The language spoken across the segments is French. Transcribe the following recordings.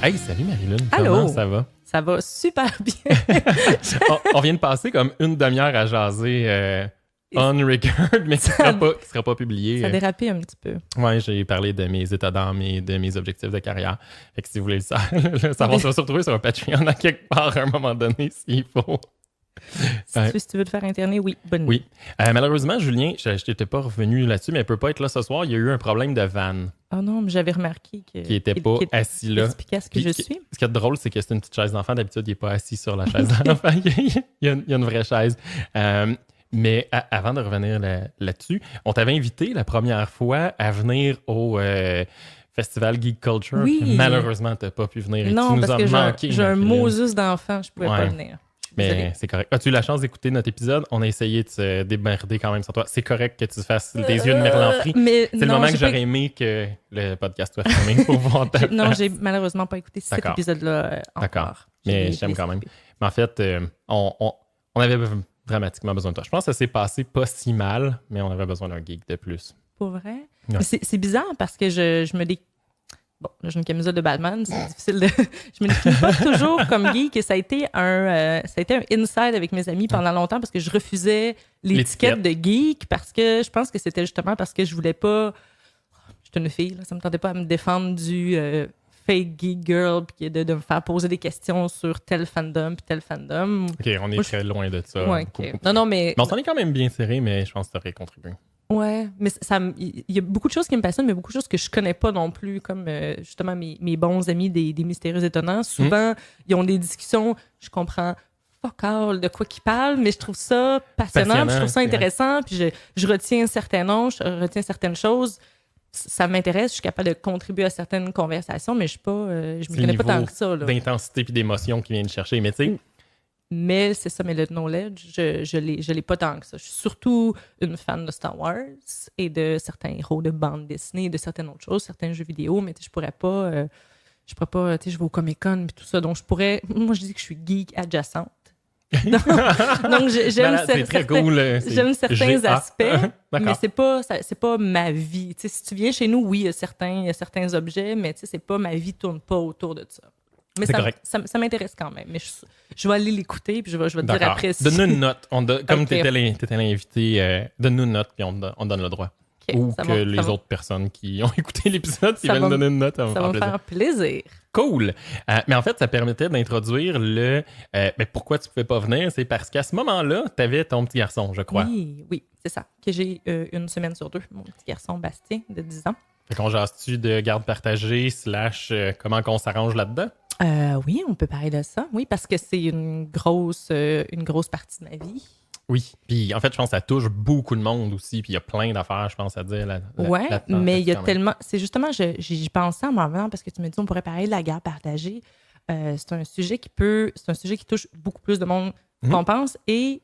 Hey, salut Marilyn, Allô? comment ça va? Ça va super bien. On vient de passer comme une demi-heure à jaser on record, mais qui sera pas publié. Ça a dérapé un petit peu. Ouais, j'ai parlé de mes états d'âme et de mes objectifs de carrière. Fait que si vous voulez le savoir, ça va se retrouver sur un Patreon à quelque part à un moment donné, s'il faut. Si tu veux te faire interner, oui, bonne nuit. Oui. Malheureusement, Julien, je n'étais pas revenu là-dessus, mais elle peut pas être là ce soir. Il y a eu un problème de van. Oh non, mais j'avais remarqué qu'il n'était pas assis là. Efficace que je suis. Ce qui est drôle, c'est que c'est une petite chaise d'enfant. D'habitude, il n'est pas assis sur la chaise d'enfant. il y a une vraie chaise. Mais avant de revenir là-dessus, on t'avait invité la première fois à venir au Festival Geek Culture. Oui. Malheureusement, tu n'as pas pu venir. Non, tu nous parce as que manqué. j'ai un Moses d'enfant, je ne pouvais pas Ouais. venir. Mais c'est correct. As-tu eu la chance d'écouter notre épisode? On a essayé de se démerder quand même sur toi. C'est correct que tu fasses des yeux de merlan-frit. C'est le moment que j'aurais aimé que le podcast soit fermé pour voir ta Non, j'ai malheureusement pas écouté cet épisode-là encore. D'accord. Mais je t'aime quand même. Mais en fait, on avait dramatiquement besoin de toi. Je pense que ça s'est passé pas si mal, mais on avait besoin d'un geek de plus. Pour vrai? Ouais. C'est bizarre parce que je me dis... Bon, là, j'ai une camisole de Batman, c'est difficile de... Je me définis pas toujours comme geek et ça a été un inside avec mes amis pendant longtemps parce que je refusais l'étiquette de geek parce que je pense que c'était justement parce que je voulais pas... J'étais une fille, là, ça me tentait pas à me défendre du fake geek girl puis de me faire poser des questions sur tel fandom puis tel fandom. OK, on est très loin de ça. Ouais, okay. Non, mais on s'en est quand même bien serré, mais je pense que ça aurait contribué. Ouais, mais il y a beaucoup de choses qui me passionnent, mais beaucoup de choses que je connais pas non plus, comme justement mes bons amis des Mystérieux Étonnants. Souvent, ils ont des discussions, je comprends fuck all de quoi qu'ils parlent, mais je trouve ça passionnant, puis je trouve ça intéressant, puis je retiens certains noms, je retiens certaines choses. Ça m'intéresse, je suis capable de contribuer à certaines conversations, mais je suis pas, je me connais pas tant que ça. D'intensité puis d'émotion qui viennent chercher, mais tu sais... Mais c'est ça, mais le knowledge, je l'ai pas tant que ça. Je suis surtout une fan de Star Wars et de certains héros de bande dessinée et de certaines autres choses, certains jeux vidéo, mais je pourrais pas, tu sais, je vais au Comic-Con et tout ça, donc moi je dis que je suis geek adjacente. donc j'aime j'aime certains aspects, mais c'est pas ma vie. Tu sais, si tu viens chez nous, oui, il y a certains objets, mais tu sais, c'est pas ma vie tourne pas autour de ça. Mais ça m'intéresse quand même. Mais je vais aller l'écouter puis je vais te dire après. Donne-nous une note. Comme tu étais l'invité, donne-nous une note puis on donne le droit. Okay, ou que les autres personnes qui ont écouté l'épisode, s'ils veulent donner une note, ça va me faire plaisir. Cool. Mais en fait, ça permettait d'introduire mais pourquoi tu ne pouvais pas venir? C'est parce qu'à ce moment-là, tu avais ton petit garçon, je crois. Oui, c'est ça. Que j'ai une semaine sur deux. Mon petit garçon Bastien, de 10 ans. Fait qu'on jase-tu de garde partagée / comment qu'on s'arrange là-dedans? Oui, on peut parler de ça. Oui, parce que c'est une grosse partie de ma vie. Oui. Puis en fait, je pense que ça touche beaucoup de monde aussi. Puis il y a plein d'affaires, je pense, à dire Oui, mais il y a tellement... C'est justement, j'y pensais en m'en venant parce que tu me dis on pourrait parler de la garde partagée. C'est un sujet qui touche beaucoup plus de monde qu'on pense et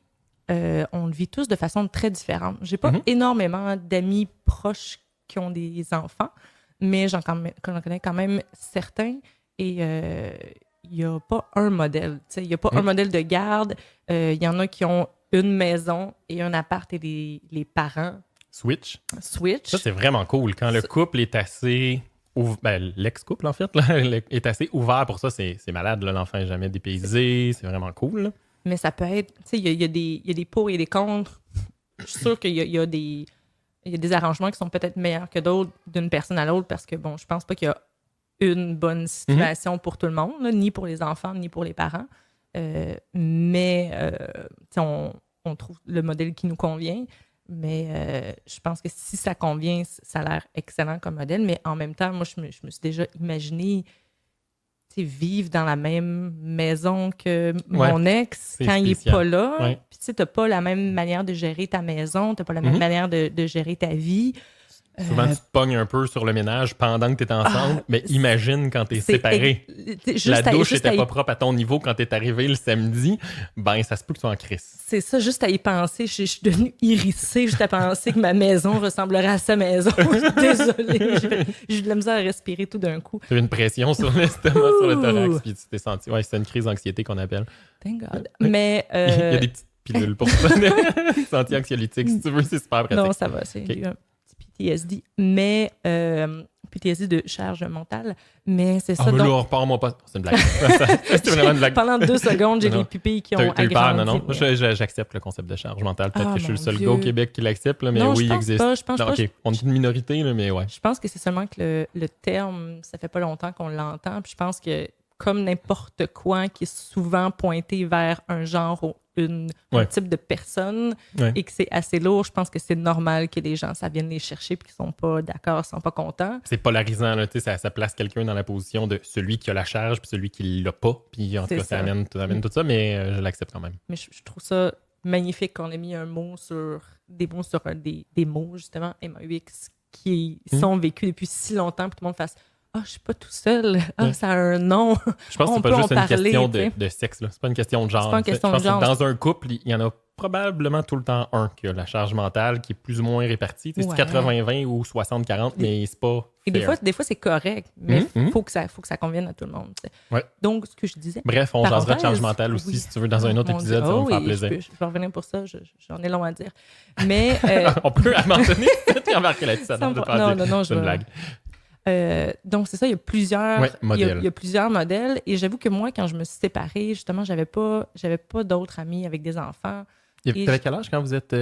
on le vit tous de façon très différente. J'ai pas énormément d'amis proches qui ont des enfants, mais j'en connais quand même certains. Et il n'y a pas un modèle. Il n'y a pas un modèle de garde. Il y en a qui ont une maison et un appart et les parents. Switch. Ça, c'est vraiment cool. Quand le couple est assez... l'ex-couple, en fait, là, est assez ouvert pour ça, c'est malade. Là, l'enfant n'est jamais dépaysé. C'est vraiment cool. Là. Mais ça peut être... Il y a des pour et des contre. Je suis sûre qu'il y a des arrangements qui sont peut-être meilleurs que d'autres d'une personne à l'autre parce que, bon, je pense pas qu'il y a une bonne situation pour tout le monde, là, ni pour les enfants, ni pour les parents. Mais on trouve le modèle qui nous convient. Mais je pense que si ça convient, ça a l'air excellent comme modèle. Mais en même temps, moi, je me suis déjà imaginé vivre dans la même maison que mon ex quand il n'est pas là. Ouais. Puis tu n'as pas la même manière de gérer ta maison, tu n'as pas la même manière de gérer ta vie. Souvent, tu te pognes un peu sur le ménage pendant que tu es ensemble, mais imagine quand tu es séparé. La douche n'était pas propre à ton niveau quand tu es arrivé le samedi, ben ça se peut que tu sois en crise. C'est ça, juste à y penser. Je suis devenue hérissée juste à penser que ma maison ressemblerait à sa maison. Désolée, j'ai eu de la misère à respirer tout d'un coup. Tu as eu une pression sur l'estomac, sur le thorax, puis tu t'es senti... Ouais, c'est une crise d'anxiété qu'on appelle. Thank God. Mais... Il y a des petites pilules pour ça. Anti-anxiolytiques, si tu veux, c'est super pratique. Non, ça va, c'est un petit PTSD. Mais, PTSD de charge mentale. Mais c'est ça. Ah, donc, là, on repart mon poste. C'est une blague. C'est vraiment une blague. pendant 2 secondes, j'ai Non. les pupilles qui ont T'as eu peur, agrandi. non? Moi, j'accepte le concept de charge mentale. Peut-être Ah, que je suis le mon seul Dieu. gars au Québec qui l'accepte, là, mais Non, oui, je il pense existe. pas, je pense Non, pas. OK, on est une minorité, là, mais ouais. Je pense que c'est seulement que le terme, ça fait pas longtemps qu'on l'entend. Puis je pense que comme n'importe quoi qui est souvent pointé vers un genre ou un Ouais. type de personne Ouais. et que c'est assez lourd, je pense que c'est normal que les gens, ça vienne les chercher puis qu'ils sont pas d'accord, sont pas contents. C'est polarisant, là, tu sais, ça place quelqu'un dans la position de celui qui a la charge puis celui qui l'a pas. Puis en tout C'est cas, ça ça. amène tout ça, mais je l'accepte quand même. Mais je trouve ça magnifique qu'on ait mis des mots sur des mots, justement, MAUX, qui sont vécus depuis si longtemps, puis tout le monde fasse « Ah, je suis pas tout seul. Ah, Ouais. ça a un nom. » Je pense que On c'est peut pas en juste une parler, question tu sais. de sexe, là. C'est pas une question de genre. C'est pas une tu sais. question Je pense de genre. que dans un couple, il y en a probablement tout le temps un qui a la charge mentale qui est plus ou moins répartie. Tu sais, Ouais. C'est 80-20 ou 60-40, mais c'est pas. Et des fair. fois c'est correct, mais Mhm. faut que ça convienne à tout le monde. Tu sais. Ouais. Donc, ce que je disais. Bref, on jasera de Parenthèse, charge mentale aussi oui. si tu veux dans un autre Mon épisode, Dieu. ça va me faire Oui, plaisir. Je peux revenir pour ça, j'en ai long à dire. Mais. On peut à un moment donné embarquer là-dessus. Ça, Sans non, pas- non, c'est une blague. Donc, c'est ça, il y a plusieurs, Ouais, modèles. il y a plusieurs modèles. Et j'avoue que moi, quand je me suis séparée, justement, j'avais pas d'autres amis avec des enfants. Et T'avais quel âge quand vous êtes.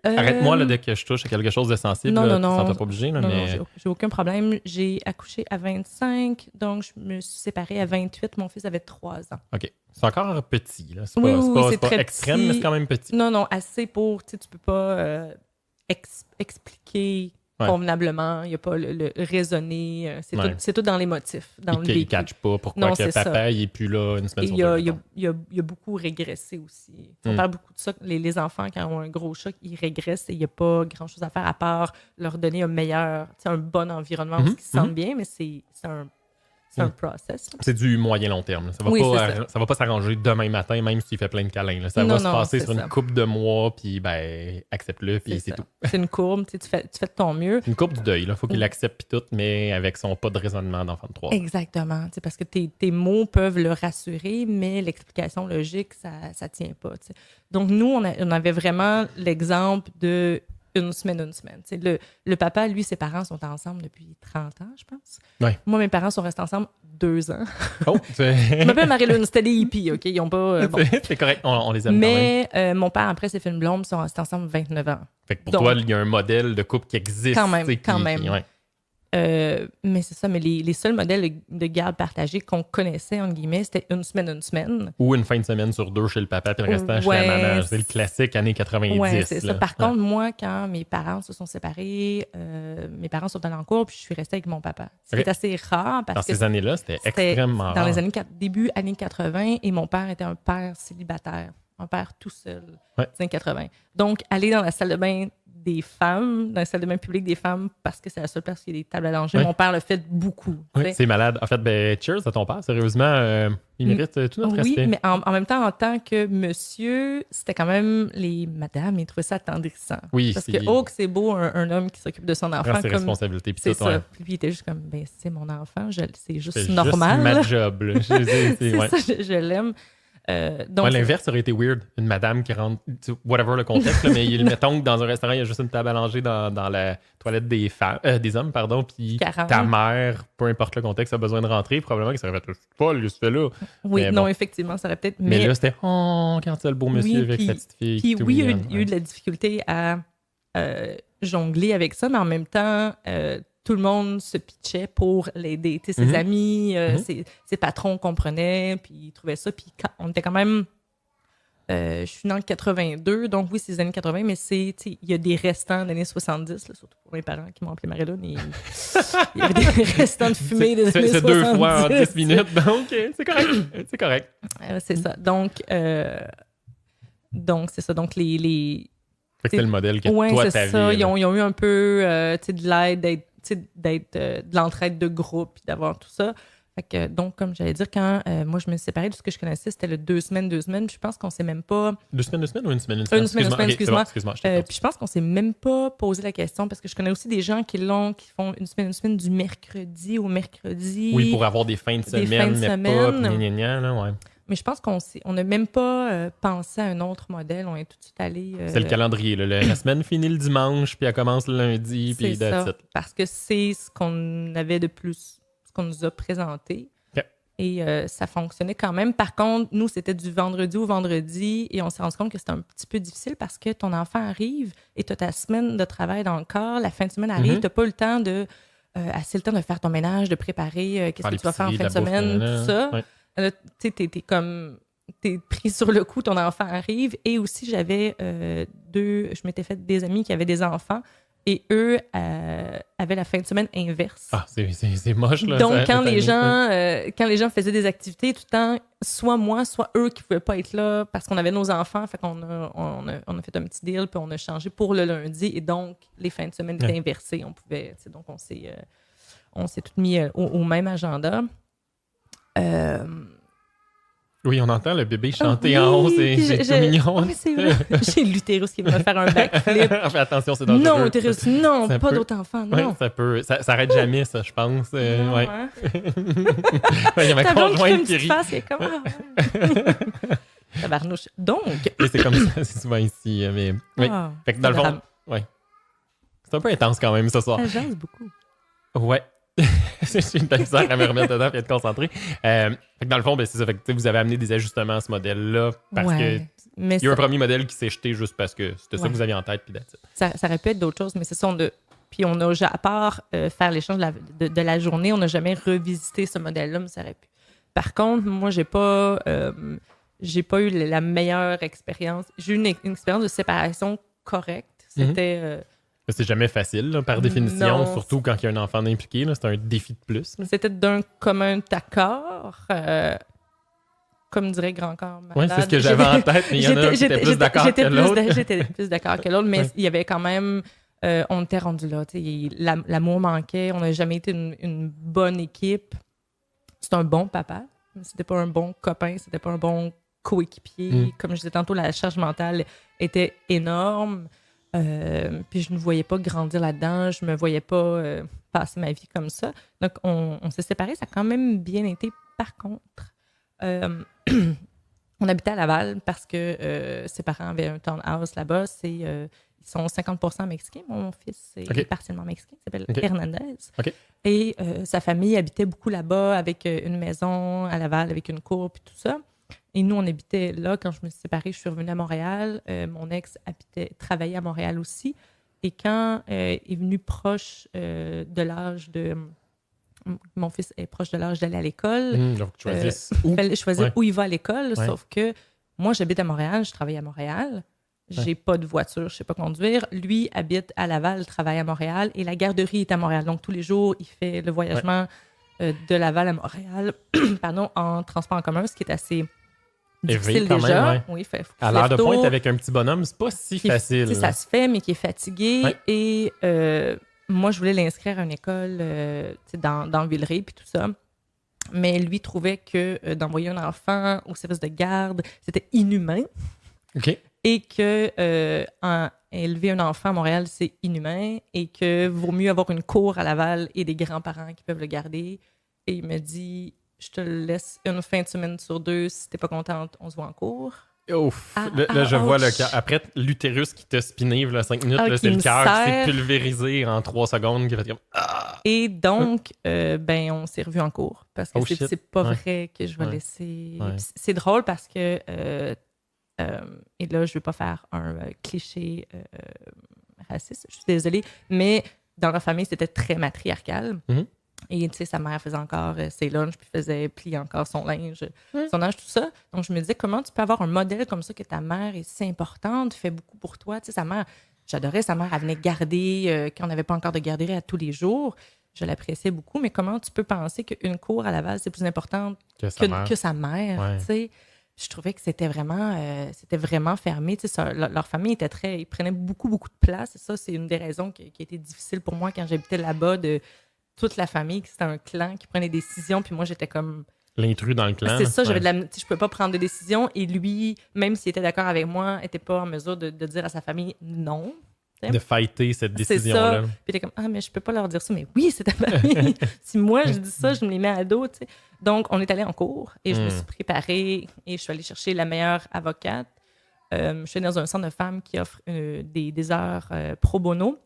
Arrête-moi là, dès que je touche à quelque chose de sensible. Non, là, non, non. Tu t'en pas obligé, là, Non, mais. non, j'ai aucun problème. J'ai accouché à 25, donc je me suis séparée à 28. Mon fils avait 3 ans. OK. C'est encore petit. Là. C'est Oui, pas, oui, c'est pas, c'est c'est pas très extrême, petit. mais c'est quand même petit. Non, non, assez pour, tu sais, tu peux pas expliquer Ouais. convenablement. Il n'y a pas le raisonner. Ouais. C'est tout dans les motifs, dans le Il vécu. catch pas pourquoi Non, que c'est papa ça. il est plus là une semaine Et sur il y a, deux. il y a- mettons. il y a beaucoup régressé aussi. On Mm. parle beaucoup de ça. Les enfants, quand ils ont un gros choc, ils régressent et il n'y a pas grand-chose à faire à part leur donner un bon environnement où Mhm, ils se sentent bien, mais c'est un process. là. C'est du moyen-long terme. Là. Ça va Oui, pas, c'est ça. ça va pas s'arranger demain matin, même s'il fait plein de câlins. Là. Ça Non, va se non, passer c'est sur ça. une couple de mois, puis ben, accepte-le, puis c'est ça. tout. C'est une courbe, tu fais de ton mieux. Une coupe du deuil. Il faut qu'il Mm. l'accepte, puis tout, mais avec son pas de raisonnement d'enfant de 3 ans. Exactement. Tu sais, parce que tes mots peuvent le rassurer, mais l'explication logique, ça tient pas. Tu sais. Donc, nous, on avait vraiment l'exemple de une semaine. Tu sais, le papa, lui, ses parents sont ensemble depuis 30 ans, je pense. Ouais. Moi, mes parents sont restés ensemble 2 ans. Oh, Je m'appelle Marie-Lune, c'était des hippies, OK? Ils ont pas... bon. c'est correct, on les aime quand même. Mais mon père, après, s'est fait une blonde, ils sont restés ensemble 29 ans. Fait que pour donc- toi, il y a un modèle de couple qui existe. Quand même, tu sais, quand même. ouais. Mais c'est ça, mais les seuls modèles de garde partagée qu'on connaissait, entre guillemets, c'était une semaine. Ou une fin de semaine sur 2 chez le papa, puis le restant chez Ouais, la maman. C'est le classique années 90. Ouais, c'est ça. là. Par Ouais. contre, moi, quand mes parents se sont séparés, mes parents sont allés en cours, puis je suis restée avec mon papa. C'est Ok. assez rare Dans parce que ces années-là, c'était c'était extrêmement dans rare. les début années 80, et mon père était un père célibataire, un père tout seul, Ouais. des années 80. Donc, aller dans la salle de bain des femmes, dans la salle de bain publique des femmes, parce que c'est la seule place où il y a des tables à langer, Ouais. mon père le fait beaucoup. tu Oui, sais. c'est malade. En fait, ben, cheers à ton père. Sérieusement, il mérite tout notre Oui, respect. mais en même temps, en tant que monsieur, c'était quand même les madames, ils trouvaient ça attendrissant. Oui, Parce c'est- que, oh, que c'est beau, un homme qui s'occupe de son Prends enfant. ses Comme, responsabilités. Puis c'est tout, ça. ouais. Puis il était juste comme, ben, c'est mon enfant, c'est juste C'est normal. juste ma là. job. Là. C'est Ouais. ça, je l'aime. Donc, Ouais, l'inverse aurait été weird. Une madame qui rentre, tu sais, whatever le contexte, là, mais mettons que dans un restaurant, il y a juste une table à langer dans la toilette des femmes, des hommes, pardon, puis 40. ta mère, peu importe le contexte, a besoin de rentrer, probablement qu'il serait fait, pas, lui, se fait là. oui, mais non, bon. effectivement, ça aurait peut-être. Mais là, c'était, oh, regarde ça, le beau monsieur Oui, avec puis- sa petite fille. Puis tout oui, il y a eu mignonne, de la difficulté à jongler avec ça, mais en même temps, tout le monde se pitchait pour l'aider. Tu sais, ses Mhm. amis, Mhm. ses patrons comprenaient, puis ils trouvaient ça. Puis on était quand même... je suis née en 82, donc oui, c'est les années 80, mais c'est, tu sais, il y a des restants des années 70, là, surtout pour mes parents qui m'ont appelé Marie-Lune. Il y avait des restants de fumée des années 70. C'est 2 fois en 10 minutes, donc c'est correct. C'est correct. C'est ça. Donc, c'est ça. Donc, les Fait que c'est le modèle que ouais, toi, c'est t'avais. ça. là. Ils ont eu un peu tu sais, de l'aide, de l'entraide de groupe, puis d'avoir tout ça. Fait que, donc, comme j'allais dire, quand moi, je me suis séparée, tout ce que je connaissais, c'était le 2 semaines. Puis je pense qu'on s'est même pas... 2 semaines ou une semaine? Une semaine, Ok, excuse-moi. c'est bon, je te puis je pense qu'on s'est même pas posé la question, parce que je connais aussi des gens qui font une semaine du mercredi au mercredi. Oui, pour avoir des fins de Des semaine, fins de mais semaine. pas, gna, gna, gna, là, ouais. Mais je pense on n'a même pas pensé à un autre modèle. On est tout de suite allé... C'est le calendrier. Là. La semaine finit le dimanche, puis elle commence le lundi, puis c'est that's ça, it. parce que c'est ce qu'on avait de plus, ce qu'on nous a présenté. OK. Et ça fonctionnait quand même. Par contre, nous, c'était du vendredi au vendredi et on s'est rendu compte que c'était un petit peu difficile parce que ton enfant arrive et tu as ta semaine de travail dans le corps. La fin de semaine arrive, tu n'as pas eu le temps assez le temps de faire ton ménage, de préparer qu'est-ce que tu vas faire en fin de semaine, tout ça. Ouais. Là, tu sais, t'es pris sur le coup, ton enfant arrive. Et aussi, j'avais je m'étais fait des amis qui avaient des enfants. Et eux avaient la fin de semaine inverse. Ah, c'est moche, là. Donc, quand les gens faisaient des activités, tout le temps, soit moi, soit eux qui ne pouvaient pas être là parce qu'on avait nos enfants. Fait qu'on on a fait un petit deal, puis on a changé pour le lundi. Et donc, les fins de semaine étaient inversées. On pouvait, donc, on s'est tous mis au même agenda. Oui, on entend le bébé chanter en haut, c'est tout mignon. Oui, c'est vrai. J'ai l'utérus qui va faire un backflip. Fais attention, c'est dangereux. Non, l'utérus, non, ça pas peut... d'autres enfants, non. Ouais, ça s'arrête jamais, ça, je pense. Non, ouais. Hein? Il y a ma Ta blonde qui fait une conjointe qui petite rit. face, qui est comme... Ah. Tabarnouche. Donc... Et c'est comme ça, c'est souvent ici. Mais... Oui. Fait que dans le fond, ouais. C'est un peu intense quand même ce soir. Ça jase beaucoup. Ouais. J'ai une misère à me remettre dedans et être concentré. Fait que dans le fond, c'est ça. Fait que vous avez amené des ajustements à ce modèle-là parce que il y a eu un premier modèle qui s'est jeté juste parce que c'était ça que vous aviez en tête. Puis ça aurait pu être d'autres choses, mais c'est ça. Puis on a, à part faire l'échange de la journée, on n'a jamais revisité ce modèle-là, mais ça aurait pu. Par contre, moi, j'ai pas eu la meilleure expérience. J'ai eu une expérience de séparation correcte. C'était... c'est jamais facile, là, par définition, non, surtout quand il y a un enfant impliqué. Là, c'est un défi de plus. Là. C'était d'un commun accord, comme dirait Grand Corps Malade. Oui, c'est ce que j'avais en tête, mais il y en a qui étaient plus d'accord que l'autre. J'étais plus d'accord que l'autre, mais il y avait quand même... on était rendu là. L'amour manquait. On n'a jamais été une bonne équipe. C'est un bon papa, mais c'était pas un bon copain, c'était pas un bon coéquipier. Comme je disais tantôt, la charge mentale était énorme. Puis je ne voyais pas grandir là-dedans, je me voyais pas passer ma vie comme ça. Donc, on s'est séparés, ça a quand même bien été. Par contre, on habitait à Laval parce que ses parents avaient un townhouse là-bas. Ils sont 50% mexicains. Mon fils est partiellement mexicain, il s'appelle Hernandez. Et sa famille habitait beaucoup là-bas avec une maison à Laval, avec une cour, puis tout ça. Et nous, on habitait là. Quand je me suis séparée, je suis revenue à Montréal. Mon ex travaillait à Montréal aussi. Et quand est venu proche de l'âge de... Mon fils est proche de l'âge d'aller à l'école. Donc, tu choisis où? Il fallait choisir où il va à l'école. Ouais. Sauf que moi, j'habite à Montréal. Je travaille à Montréal. J'ai pas de voiture. Je sais pas conduire. Lui habite à Laval, travaille à Montréal. Et la garderie est à Montréal. Donc, tous les jours, il fait le voyagement de Laval à Montréal en transport en commun, ce qui est assez... difficile déjà. Même, oui, à l'heure de pointe avec un petit bonhomme, c'est pas si facile. Ça se fait, mais qui est fatigué. Et moi, je voulais l'inscrire à une école dans Villeray puis tout ça. Mais lui trouvait que d'envoyer un enfant au service de garde, c'était inhumain. Et que élever un enfant à Montréal, c'est inhumain. Et que vaut mieux avoir une cour à Laval et des grands-parents qui peuvent le garder. Et il me dit... Je te laisse une fin de semaine sur 2. Si t'es pas contente, on se voit en cours. Ouf! Là, je vois le cœur. Après, l'utérus qui t'a spiné, 5 minutes, là, c'est le cœur qui s'est pulvérisé en 3 secondes. Qui fait comme... Et donc, on s'est revus en cours. Parce que c'est pas vrai que je vais laisser... C'est drôle parce que... et là, je veux pas faire un cliché raciste, je suis désolée, mais dans la famille, c'était très matriarcal. Et tu sais, sa mère faisait encore ses lunchs, puis faisait plier encore son linge, son âge, tout ça. Donc, je me disais, comment tu peux avoir un modèle comme ça, que ta mère est si importante, fait beaucoup pour toi. Tu sais, sa mère, j'adorais sa mère, elle venait garder quand on n'avait pas encore de garderie à tous les jours. Je l'appréciais beaucoup, mais comment tu peux penser qu'une cour à Laval, c'est plus important que sa mère, tu sais? Je trouvais que c'était vraiment fermé. Tu sais, leur famille était ils prenaient beaucoup, beaucoup de place. Et ça, c'est une des raisons qui a été difficile pour moi quand j'habitais là-bas, de toute la famille, que c'était un clan qui prenait des décisions, puis moi, j'étais comme... L'intrus dans le clan. C'est ça, je pouvais pas prendre de décision, et lui, même s'il était d'accord avec moi, n'était pas en mesure de dire à sa famille non. De fighter cette C'est décision-là. ça. Puis t'es comme, ah, mais je peux pas leur dire ça. Mais oui, c'est ta famille. Si moi, je dis ça, je me les mets à dos, tu sais. Donc, on est allé en cours et je me suis préparée et je suis allée chercher la meilleure avocate. Je suis dans un centre de femmes qui offre des heures pro bono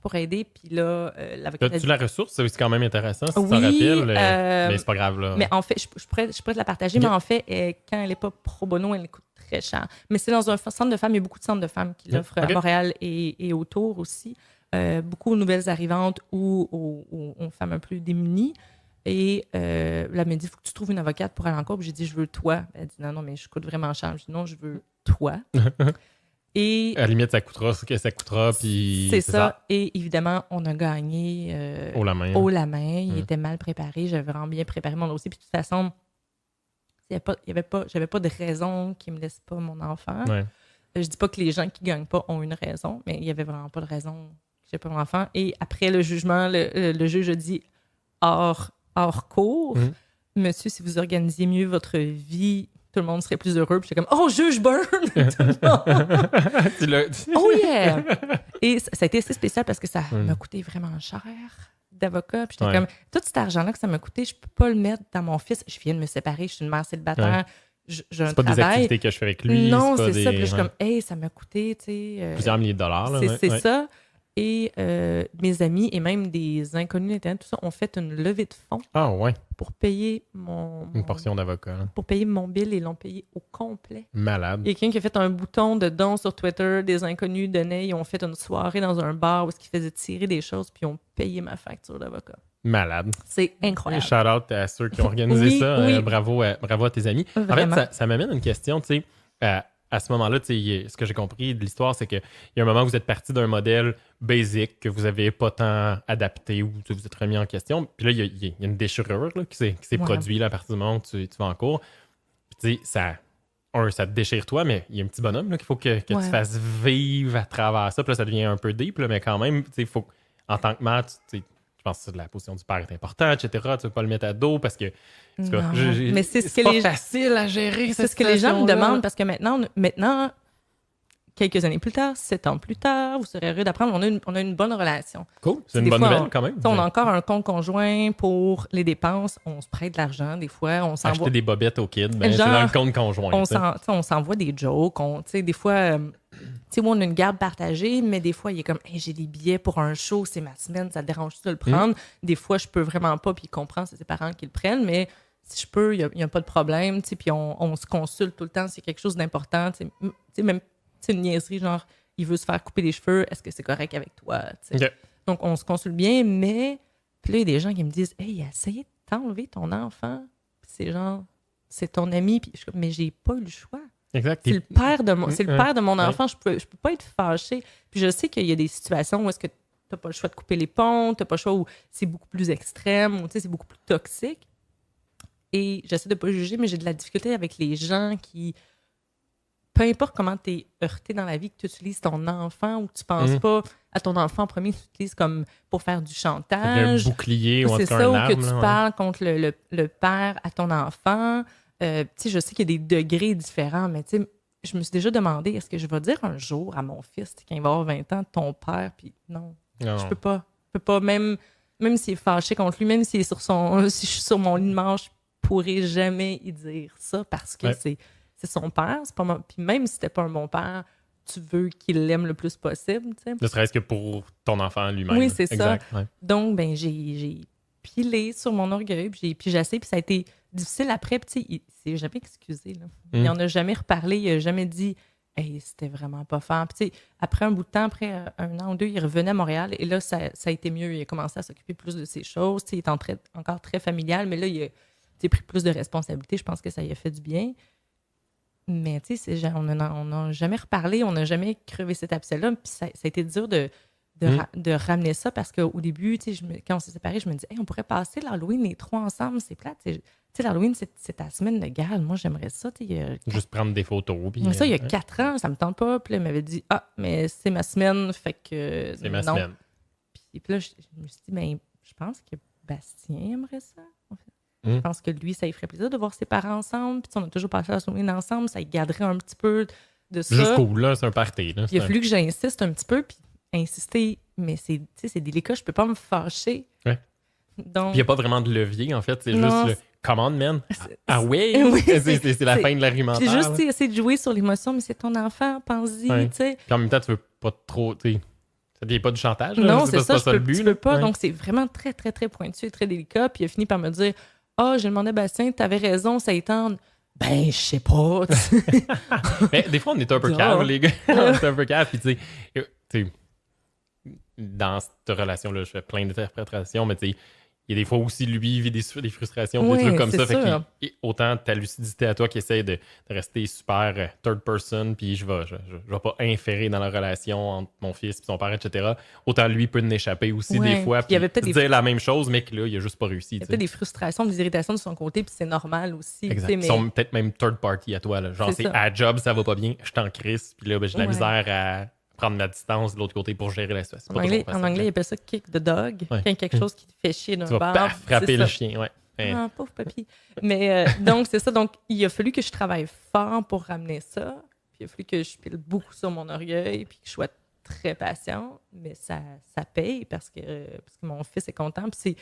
pour aider. Puis là, l'avocate. As-tu la ressource? C'est quand même intéressant, si tu t'en Oui, rappelles. Mais c'est pas grave, là. Mais en fait, je pourrais te la partager, mais en fait, quand elle n'est pas pro bono, elle coûte très cher. Mais c'est dans un centre de femmes. Il y a beaucoup de centres de femmes qui l'offrent à Montréal et autour aussi. Beaucoup aux nouvelles arrivantes ou aux femmes un peu démunies. Et là, elle m'a dit, il faut que tu trouves une avocate pour aller en cours. Puis j'ai dit, je veux toi. Elle dit, non, mais je coûte vraiment cher. Je dis, non, je veux toi. Et à la limite, ça coûtera ce que ça coûtera. Puis c'est ça. Et évidemment, on a gagné haut la main. Il était mal préparé. J'avais vraiment bien préparé mon dossier. Puis de toute façon, j'avais pas de raison qui me laisse pas mon enfant. Ouais. Je dis pas que les gens qui gagnent pas ont une raison, mais il y avait vraiment pas de raison que j'ai pas mon enfant. Et après le jugement, le juge a dit hors cours, monsieur, si vous organisiez mieux votre vie, tout le monde serait plus heureux. Puis j'étais comme, oh, juge Byrne! Tu l'as dit. Oh yeah! Et ça a été assez spécial parce que ça m'a coûté vraiment cher d'avocat. Puis j'étais comme, tout cet argent-là que ça m'a coûté, je peux pas le mettre dans mon fils. Je viens de me séparer, je suis une mère célibataire. J'ai un c'est pas travail. Des activités que je fais avec lui. Non, c'est c'est ça. Puis je suis comme, hey, ça m'a coûté, tu sais. Plusieurs milliers de dollars. Là, c'est ça. Et mes amis et même des inconnus d'Internet, tout ça, ont fait une levée de fonds pour payer une portion d'avocat. Là. Pour payer mon bill et l'ont payé au complet. Malade. Il y a quelqu'un qui a fait un bouton de don sur Twitter, des inconnus donnaient, ils ont fait une soirée dans un bar où ils faisaient tirer des choses puis ils ont payé ma facture d'avocat. Malade. C'est incroyable. Shout-out à ceux qui ont organisé ça. Oui. Bravo à tes amis. Vraiment. En fait, ça m'amène à une question, tu sais. À ce moment-là, ce que j'ai compris de l'histoire, c'est qu'il y a un moment où vous êtes parti d'un modèle basic que vous n'avez pas tant adapté ou vous êtes remis en question. Puis là, il y a une déchirure là, qui s'est produite là, à partir du moment où tu vas en cours. Puis tu sais, ça te déchire toi, mais il y a un petit bonhomme là, qu'il faut que tu fasses vivre à travers ça. Puis là, ça devient un peu deep, là, mais quand même, il faut, en tant que mère, je pense que la position du père est importante, etc. Tu ne veux pas le mettre à dos parce que mais c'est pas facile à gérer. C'est ce que les gens me demandent parce que maintenant, quelques années plus tard, 7 ans plus tard, vous serez heureux d'apprendre, on a une bonne relation. Cool, c'est une bonne nouvelle quand même. On a encore un compte conjoint pour les dépenses, on se prête de l'argent des fois, on s'envoie... Acheter des bobettes aux kids, c'est dans le compte conjoint. On s'envoie des jokes, des fois... moi, on a une garde partagée, mais des fois, il est comme hey, j'ai des billets pour un show, c'est ma semaine, ça te dérange de le prendre? Des fois, je peux vraiment pas, puis il comprend, c'est ses parents qui le prennent, mais si je peux, il n'y a pas de problème, puis on se consulte tout le temps, c'est quelque chose d'important, même une niaiserie, genre, il veut se faire couper les cheveux, est-ce que c'est correct avec toi? Okay. Donc, on se consulte bien, mais puis là, il y a des gens qui me disent hey, essayez de t'enlever ton enfant, puis c'est genre, c'est ton ami, puis mais j'ai pas eu le choix. Exact. C'est le père de mon enfant. Je peux pas être fâchée. Puis je sais qu'il y a des situations où est-ce que t'as pas le choix de couper les ponts, t'as pas le choix où c'est beaucoup plus extrême, où c'est beaucoup plus toxique. Et j'essaie de pas juger, mais j'ai de la difficulté avec les gens qui, peu importe comment t'es heurté dans la vie, que tu utilises ton enfant ou que tu penses pas à ton enfant en premier, tu l'utilises comme pour faire du chantage. Un bouclier ou en tout cas un arme. C'est ça, ou que tu parles contre le père à ton enfant. Je sais qu'il y a des degrés différents, mais je me suis déjà demandé, est-ce que je vais dire un jour à mon fils, quand il va avoir 20 ans, ton père, puis non. Je peux pas. Je peux pas, même s'il est fâché contre lui, même s'il est si je suis sur mon lit de mort, je pourrais jamais y dire ça parce que c'est son père. C'est pas puis même si c'était pas un bon père, tu veux qu'il l'aime le plus possible. Ne serait-ce que pour ton enfant lui-même. Oui, c'est exact. ça. Ouais. Donc, j'ai pilé sur mon orgueil, puis j'ai essayé, puis ça a été difficile après. Puis il s'est jamais excusé. Là. Il n'en a jamais reparlé. Il n'a jamais dit « Hey, c'était vraiment pas fort. » Puis après un bout de temps, après 1 an ou 2, il revenait à Montréal. Et là, ça a été mieux. Il a commencé à s'occuper plus de ses choses. Il est encore très familial, mais là, il a pris plus de responsabilités. Je pense que ça lui a fait du bien. Mais on n'a jamais reparlé. On n'a jamais crevé cette abcès-là. Puis ça a été dur de ramener ça parce qu'au début, quand on s'est séparés, je me disais, hey, on pourrait passer l'Halloween les 3 ensemble, c'est plate. L'Halloween, c'est ta semaine de gala. Moi, j'aimerais ça. Juste prendre des photos. Mais ça, il y a 4 ans, ça me tente pas. Puis là, il m'avait dit, mais c'est ma semaine, fait que. C'est ma semaine. Puis là, je me suis dit, je pense que Bastien aimerait ça. En fait. Je pense que lui, ça lui ferait plaisir de voir ses parents ensemble. Puis on a toujours passé l'Halloween ensemble. Ça lui garderait un petit peu de ça. Juste cool, là, c'est un party. Là, puis il a fallu que j'insiste un petit peu. Puis insister, mais c'est délicat, je peux pas me fâcher. Ouais. Donc, Puis il n'y a pas vraiment de levier, en fait. C'est Non, juste le commande, man. Ah ouais? Oui, c'est la c'est- fin de l'argumentaire. c'est juste là. essayer de jouer sur l'émotion, mais c'est ton enfant, pense-y, Ouais. tu sais. Puis en même temps, tu veux pas trop. Ça devient pas du chantage. Là. Non, C'est pas ça le but. tu peux pas. Ouais. Donc, c'est vraiment très, très, très pointu et très délicat. Puis il a fini par me dire j'ai demandé à Bastien, t'avais raison, ça étend. Ben, je sais pas. tu sais. Mais des fois, on est un peu Ah. cave, les gars. On est un peu cave. Puis, tu sais, dans cette relation-là, je fais plein d'interprétations, mais tu sais, il y a des fois aussi, lui, il vit des frustrations, Oui, des trucs comme c'est ça. Fait sûr. autant ta lucidité à toi qui essaie de rester super third person, puis je vais pas inférer dans la relation entre mon fils et son père, etc. Autant lui peut en échapper aussi Ouais. des fois, Puis il y avait peut-être dire la même chose, mais que là, il a juste pas réussi. Il y a tu sais. peut-être des frustrations, des irritations de son côté, puis c'est normal aussi. Exact. tu sais, Ils Mais sont peut-être même third party à toi. Là. Genre, C'est c'est ça. à job, ça va pas bien, je t'en crisse, puis là, ben, j'ai de la Ouais. misère à prendre ma distance de l'autre côté pour gérer la situation. C'est en pas anglais, toujours en facile, anglais, là. ils appellent ça kick the dog. Ouais. Quand il y a quelque chose qui te fait chier d'un Tu vas bar. paf, c'est frapper le ça. chien. Ouais. Ouais. Ah, pauvre papy. Mais donc, c'est ça. Donc, il a fallu que je travaille fort pour ramener ça. Puis il a fallu que je pile beaucoup sur mon orgueil, puis que je sois très patient. Mais ça paye parce que mon fils est content. Puis c'est.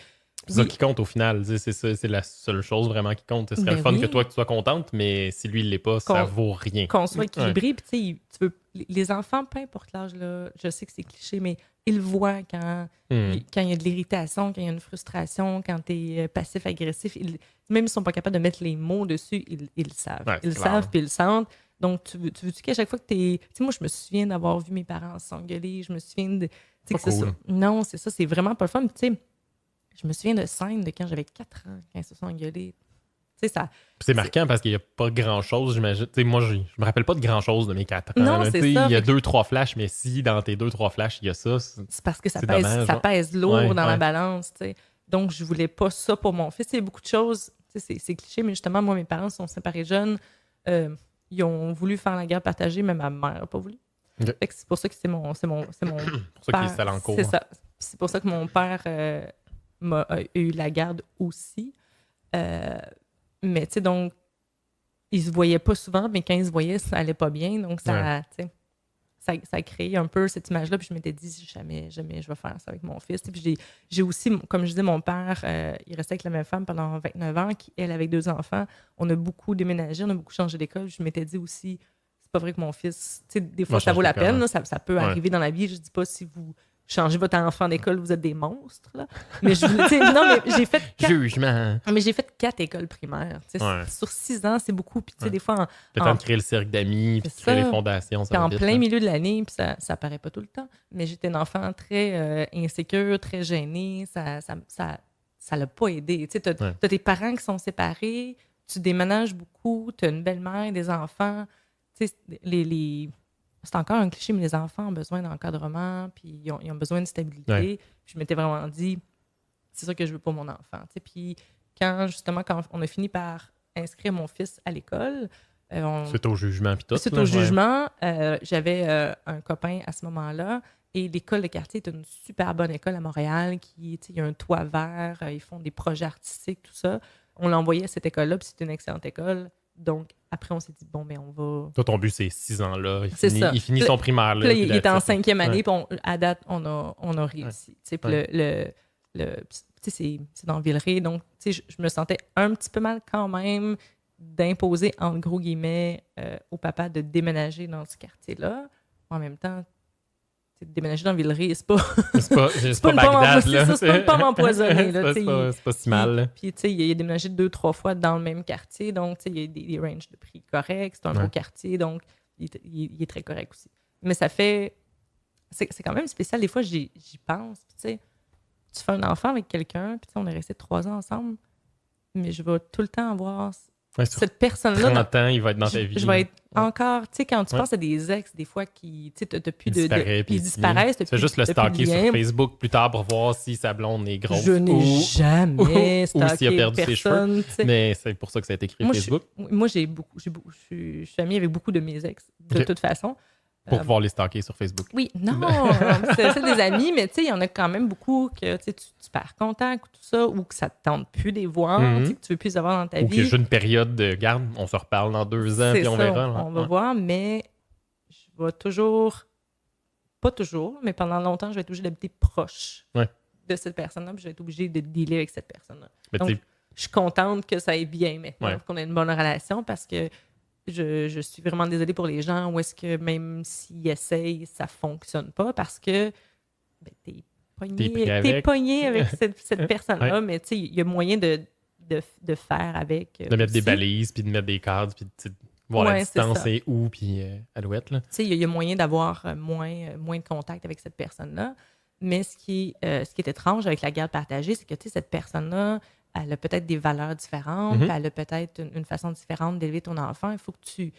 C'est ça oui, qui compte au final. C'est ça, c'est la seule chose vraiment qui compte. Ce serait Ben le fun oui. que toi, que tu sois contente, mais si lui, il l'est pas, ça Qu'on- vaut rien. qu'on soit Ouais. équilibré. Puis, tu sais, tu veux, les enfants, peu importe l'âge, là, je sais que c'est cliché, mais ils voient quand Hmm. il y a de l'irritation, quand il y a une frustration, quand tu es passif-agressif. Même s'ils ne sont pas capables de mettre les mots dessus, ils le savent. Ouais, Ils le c'est clair. savent puis ils le sentent. Donc, tu veux-tu qu'à chaque fois que tu es. Tu sais, moi, je me souviens d'avoir vu mes parents s'engueuler. Je me souviens de. Tu sais, Pas que c'est cool. ça. Non, c'est ça. C'est vraiment pas le fun. Puis, tu sais, je me souviens de scènes de quand j'avais 4 ans, quand ils se sont engueulés. Tu sais, ça. Puis c'est marquant parce qu'il n'y a pas grand-chose, j'imagine. Tu sais, moi, je me rappelle pas de grand-chose de mes 4 ans. Non, là. c'est Tu sais, ça. il y a Fait que- 2-3 flashs, mais si dans tes 2-3 flashs, il y a ça, C'est parce que ça C'est pèse, dommage, ça hein. pèse lourd Ouais, dans la ouais. balance, tu sais. Donc, je voulais pas ça pour mon fils. Il y a beaucoup de choses, tu sais, c'est cliché, mais justement, moi, mes parents sont séparés jeunes. Ils ont voulu faire la guerre partagée, mais ma mère n'a pas voulu. Ok. Fait que c'est pour ça que c'est mon c'est pour ça qu'il père. est sale en cours. C'est ça. Puis c'est pour ça que mon père a eu la garde aussi. Mais tu sais, donc, ils se voyaient pas souvent, mais quand ils se voyaient, ça allait pas bien. Donc, ça, tu sais, ça a créé un peu cette image-là. Puis je m'étais dit, jamais je vais faire ça avec mon fils. Puis j'ai aussi, comme je disais, mon père, il restait avec la même femme pendant 29 ans, qui, elle, avec 2 enfants. On a beaucoup déménagé, on a beaucoup changé d'école. Je m'étais dit aussi, c'est pas vrai que mon fils, tu sais, des fois, Moi, ça change vaut la d'école, peine. ouais. Là, ça peut Ouais. arriver dans la vie. Je dis pas si vous changez votre enfant d'école, vous êtes des monstres. Là. Mais je voulais, tu sais, non, mais j'ai fait 4 Jugement. mais j'ai fait 4 écoles primaires. Tu sais, Ouais. Sur 6 ans, c'est beaucoup. Puis, tu sais, Ouais. des fois, Le temps de créer le cercle d'amis, puis de C'est créer les ça. fondations, ça puis va en vite, plein hein. milieu de l'année, puis ça paraît pas tout le temps. Mais j'étais une enfant très insécure, très gênée. Ça l'a pas aidé. Tu sais, Ouais. t'as tes parents qui sont séparés, tu déménages beaucoup, tu as une belle-mère, des enfants. Tu sais, c'est encore un cliché, mais les enfants ont besoin d'encadrement, puis ils ont besoin de stabilité. Ouais. Puis je m'étais vraiment dit, c'est ça que je veux pour mon enfant. Tu sais, puis quand on a fini par inscrire mon fils à l'école, Suite au jugement, puis tout. suite là, au ouais. jugement, j'avais un copain à ce moment-là, et l'école de quartier est une super bonne école à Montréal, il y a un toit vert, ils font des projets artistiques, tout ça. On l'a envoyé à cette école-là, puis c'est une excellente école. Donc, après, on s'est dit, bon, mais on va... Toi, ton but, c'est 6 ans-là. C'est ça. Il finit Puis son primaire. Puis là, il était en that's it. 5e année, Ouais. puis à date, on a réussi. Tu sais, puis tu sais, c'est dans Villeray, donc tu sais, je me sentais un petit peu mal quand même d'imposer, entre gros guillemets, au papa de déménager dans ce quartier-là. En même temps, tu sais, déménager dans Villeray, c'est pas... C'est pas pas une pomme Bagdad, empoisonnée, là. ça, c'est pas une pomme empoisonnée, là, Ça, tu sais, c'est pas si mal, là. Puis, tu sais, il a déménagé 2-3 fois dans le même quartier, donc, tu sais, il y a des ranges de prix corrects, c'est un Ouais. beau quartier, donc, il est très correct aussi. Mais ça fait... C'est quand même spécial. Des fois, j'y pense, puis tu sais, tu fais un enfant avec quelqu'un, puis tu sais, on est resté 3 ans ensemble, mais je vais tout le temps avoir Ouais, sur cette personne-là... 30 ans, il va être dans ta vie. Je vais être Ouais. encore... Tu sais, quand tu Ouais. penses à des ex, des fois, qui... Tu sais, t'as plus Il de... disparaît, puis ils disparaissent, t'as C'est plus- juste le t'as plus de stalker sur lien. Facebook plus tard pour voir si sa blonde est grosse. Je n'ai ou- jamais ou s'il a stalké perdu ses personne, tu sais. Mais c'est pour ça que ça a été créé Moi, Facebook. Moi, je suis amie avec beaucoup de mes ex, de Ok. toute façon. Pour pouvoir les stalker sur Facebook. Oui, non, c'est des amis, mais tu sais, il y en a quand même beaucoup que tu perds contact ou tout ça, ou que ça te tente plus de les voir, Mhm. tu sais, que tu veux plus les avoir dans ta Ou vie. que j'ai une période de garde, on se reparle dans 2 ans, C'est puis on ça, verra. là. on va Ouais. voir, mais je vais toujours pas toujours, mais pendant longtemps, je vais être obligée d'habiter proche Ouais. de cette personne-là, puis je vais être obligée de dealer avec cette personne-là. Mais Donc, tu sais, je suis contente que ça aille bien maintenant, Ouais. qu'on ait une bonne relation, parce que je suis vraiment désolée pour les gens où est-ce que même s'ils essayent, ça fonctionne pas, parce que ben, T'es t'es pris avec. pogné avec cette personne-là, Ouais. mais tu sais, il y a moyen de faire avec. De mettre des aussi. balises, puis de mettre des cadres, puis de voir la Ouais, c'est distance ça. et où, puis alouette, là. Tu sais, il y a moyen d'avoir moins de contact avec cette personne-là. Mais ce qui est étrange avec la garde partagée, c'est que tu sais, cette personne-là, elle a peut-être des valeurs différentes, Mhm. puis elle a peut-être une façon différente d'élever ton enfant. Il faut que tu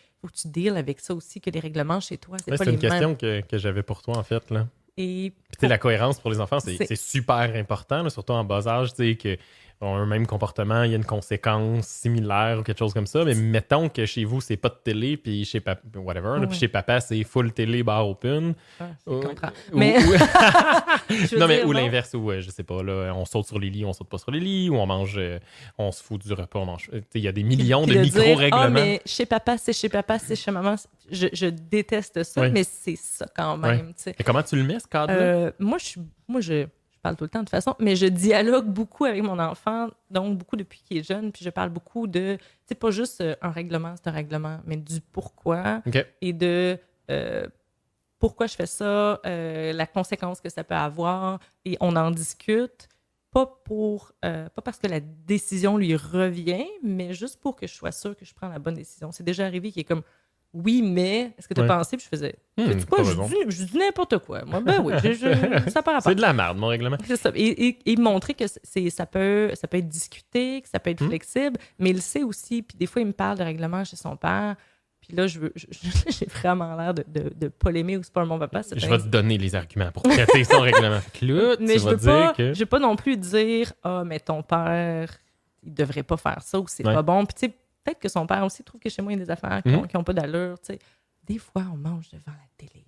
deals avec ça aussi, que les règlements chez toi, c'est Ouais, pas c'est les une question mêmes. que j'avais pour toi, en fait, là. Et Puis, tu sais, la cohérence pour les enfants, c'est C'est- super important, là, surtout en bas âge, tu sais, qu'ils ont un même comportement, il y a une conséquence similaire ou quelque chose comme ça. Mais mettons que chez vous, c'est pas de télé, puis chez papa, whatever, là, Ouais. puis chez papa, c'est full télé, bar open. c'est Ou- le contraire. ou- Mais ou- je veux non, mais dire, ou non. l'inverse, où, je sais pas, là, on saute sur les lits, on saute pas sur les lits, ou on mange, on se fout du repas, on mange. Tu sais, il y a des millions Puis de de dire, micro-règlements. ah, mais chez papa, c'est chez papa, c'est chez maman. Je déteste ça, Ouais. mais c'est ça quand même. Tu sais. Et comment tu le mets, ce cadre-là? Moi, je parle tout le temps de toute façon, mais je dialogue beaucoup avec mon enfant, donc beaucoup depuis qu'il est jeune, puis je parle beaucoup de, tu sais, pas juste un règlement, c'est un règlement, mais du pourquoi OK. et de pourquoi je fais ça, la conséquence que ça peut avoir, et on en discute, pas parce que la décision lui revient, mais juste pour que je sois sûre que je prends la bonne décision. C'est déjà arrivé qu'il est comme, oui, mais est-ce que tu as Ouais. pensé? Puis je faisais, sais-tu quoi, t'as je raison. dis n'importe quoi. Moi, ben oui, ça part à part. C'est de la merde, mon règlement. C'est ça. Et montrer que ça peut être discuté, que ça peut être flexible, mais il le sait aussi. Puis des fois, il me parle de règlement chez son père. Puis là, j'ai vraiment l'air de pas l'aimer ou c'est pas mon papa. Je vais te donner les arguments pour traiter son règlement. Fait que là, Mais tu je vas veux dire pas, que... je veux pas non plus dire, ah, mais ton père, il devrait pas faire ça ou c'est Ouais. pas bon. Puis tu sais, peut-être que son père aussi trouve que chez moi, il y a des affaires qui ont pas d'allure. Tu sais, des fois, on mange devant la télé.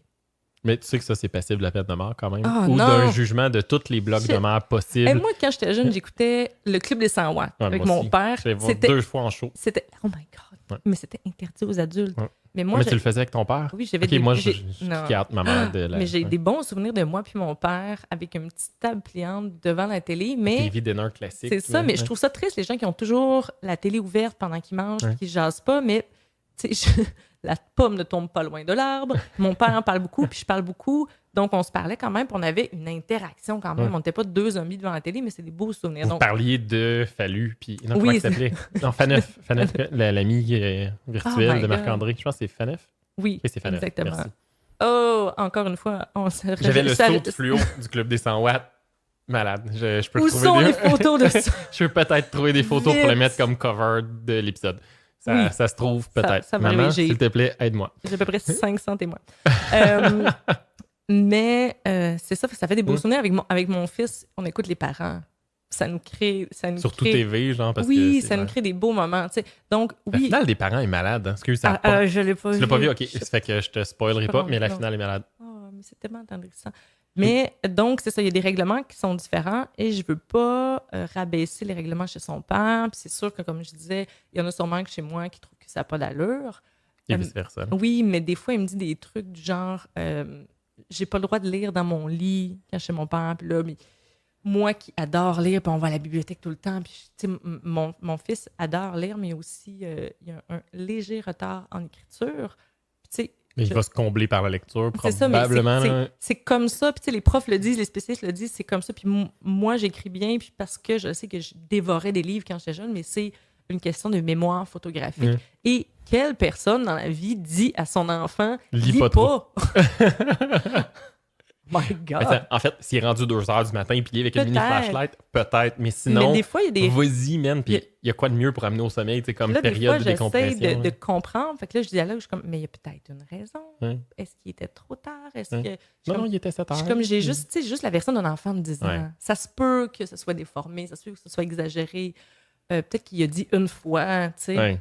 Mais tu sais que ça, c'est passible de la peine de mort quand même. Ah, ou non. d'un jugement de tous les blocs Shit. de mort possibles. Et moi, quand j'étais jeune, j'écoutais le Club des 100 watts Ouais, avec moi mon aussi. père. Je l'ai voir C'était 2 fois en show. oh my God. Ouais. Mais c'était interdit aux adultes. Ouais. Mais moi, Mais tu le faisais avec ton père? oui, j'avais Ok, des... moi, je non. garde ma mère de la... Mais j'ai ouais. des bons souvenirs de moi puis mon père avec une petite table pliante devant la télé. Mais TV dinner classique. c'est ça, là, mais ouais. je trouve ça triste, les gens qui ont toujours la télé ouverte pendant qu'ils mangent Ouais. et qui jasent pas. Mais tu sais, la pomme ne tombe pas loin de l'arbre. Mon père en parle beaucoup, puis je parle beaucoup. Donc, on se parlait quand même, puis on avait une interaction quand même. Ouais. On n'était pas deux zombies devant la télé, mais c'est des beaux souvenirs. Vous Donc, parliez de Fallu, puis... Non, Oui, comment il s'appelait? Non, Faneuf. Faneuf, l'ami virtuel Oh my de God. Marc-André. Je pense que c'est Faneuf. oui, Oui, c'est Faneuf. exactement. Merci. Oh, encore une fois, on se J'avais le ça- saut de fluo du Club des 100 watts. Malade. Je peux Où trouver sont des... les photos de ça? Je peux peut-être trouver des photos pour Vite. les mettre comme cover de l'épisode. Ça, Oui. ça se trouve Ça- peut-être. ça va Maman, arriver, j'ai- s'il te plaît, aide-moi. J'ai à peu près 500 témoins. Mais c'est ça, ça fait des beaux souvenirs. Avec mon fils, on écoute les parents. Ça nous crée... Surtout crée... TV, genre, parce oui, que... ça nous crée des beaux moments. Tu sais. Donc, La oui... finale des parents est malade. Hein. Excuse, ça a pas... je l'ai pas Tu vu. l'as pas vu? OK. Ça fait que je te spoilerai Pas pas, non, mais la non. finale est malade. Oh, mais c'est tellement attendrissant. Mais donc, c'est ça, il y a des règlements qui sont différents et je veux pas rabaisser les règlements chez son père. Puis c'est sûr que, comme je disais, il y en a sûrement que chez moi qui trouvent que ça n'a pas d'allure. Et vice-versa. Oui, mais des fois, il me dit des trucs du genre j'ai pas le droit de lire dans mon lit quand je suis chez mon père. Puis là, mais moi qui adore lire, puis on va à la bibliothèque tout le temps. Puis, tu sais, mon fils adore lire, mais aussi, il y a un léger retard en écriture. Puis, tu sais, Mais il va se combler par la lecture, c'est ça, mais probablement. là. c'est comme ça. Puis, tu sais, les profs le disent, les spécialistes le disent, c'est comme ça. Puis, moi, j'écris bien, puis parce que je sais que je dévorais des livres quand j'étais jeune, mais c'est une question de mémoire photographique. Mm. Et quelle personne dans la vie dit à son enfant « Lis Lis pas pas! » My God! Attends, en fait, s'il est rendu 2 heures du matin, puis il est avec une mini Peut-être. flashlight, peut-être. Mais sinon, Mais des fois, il y a des... vas-y, man. Puis Il y a- il y a quoi de mieux pour amener au sommeil, tu sais, comme Là, des période fois, de j'essaie décompression. de là. comprendre. Fait que là, je dis à l'autre, je suis comme, mais il y a peut-être une raison. Ouais. Est-ce qu'il était trop tard? Est-ce Ouais. que... Je suis Non, comme- non, il était 7 je heures. suis comme, j'ai juste, tu sais, juste la version d'un enfant de 10 ans. Ouais. Ça se peut que ce soit déformé, ça se peut que ce soit exagéré. Peut-être qu'il a dit une fois, tu sais. Ouais.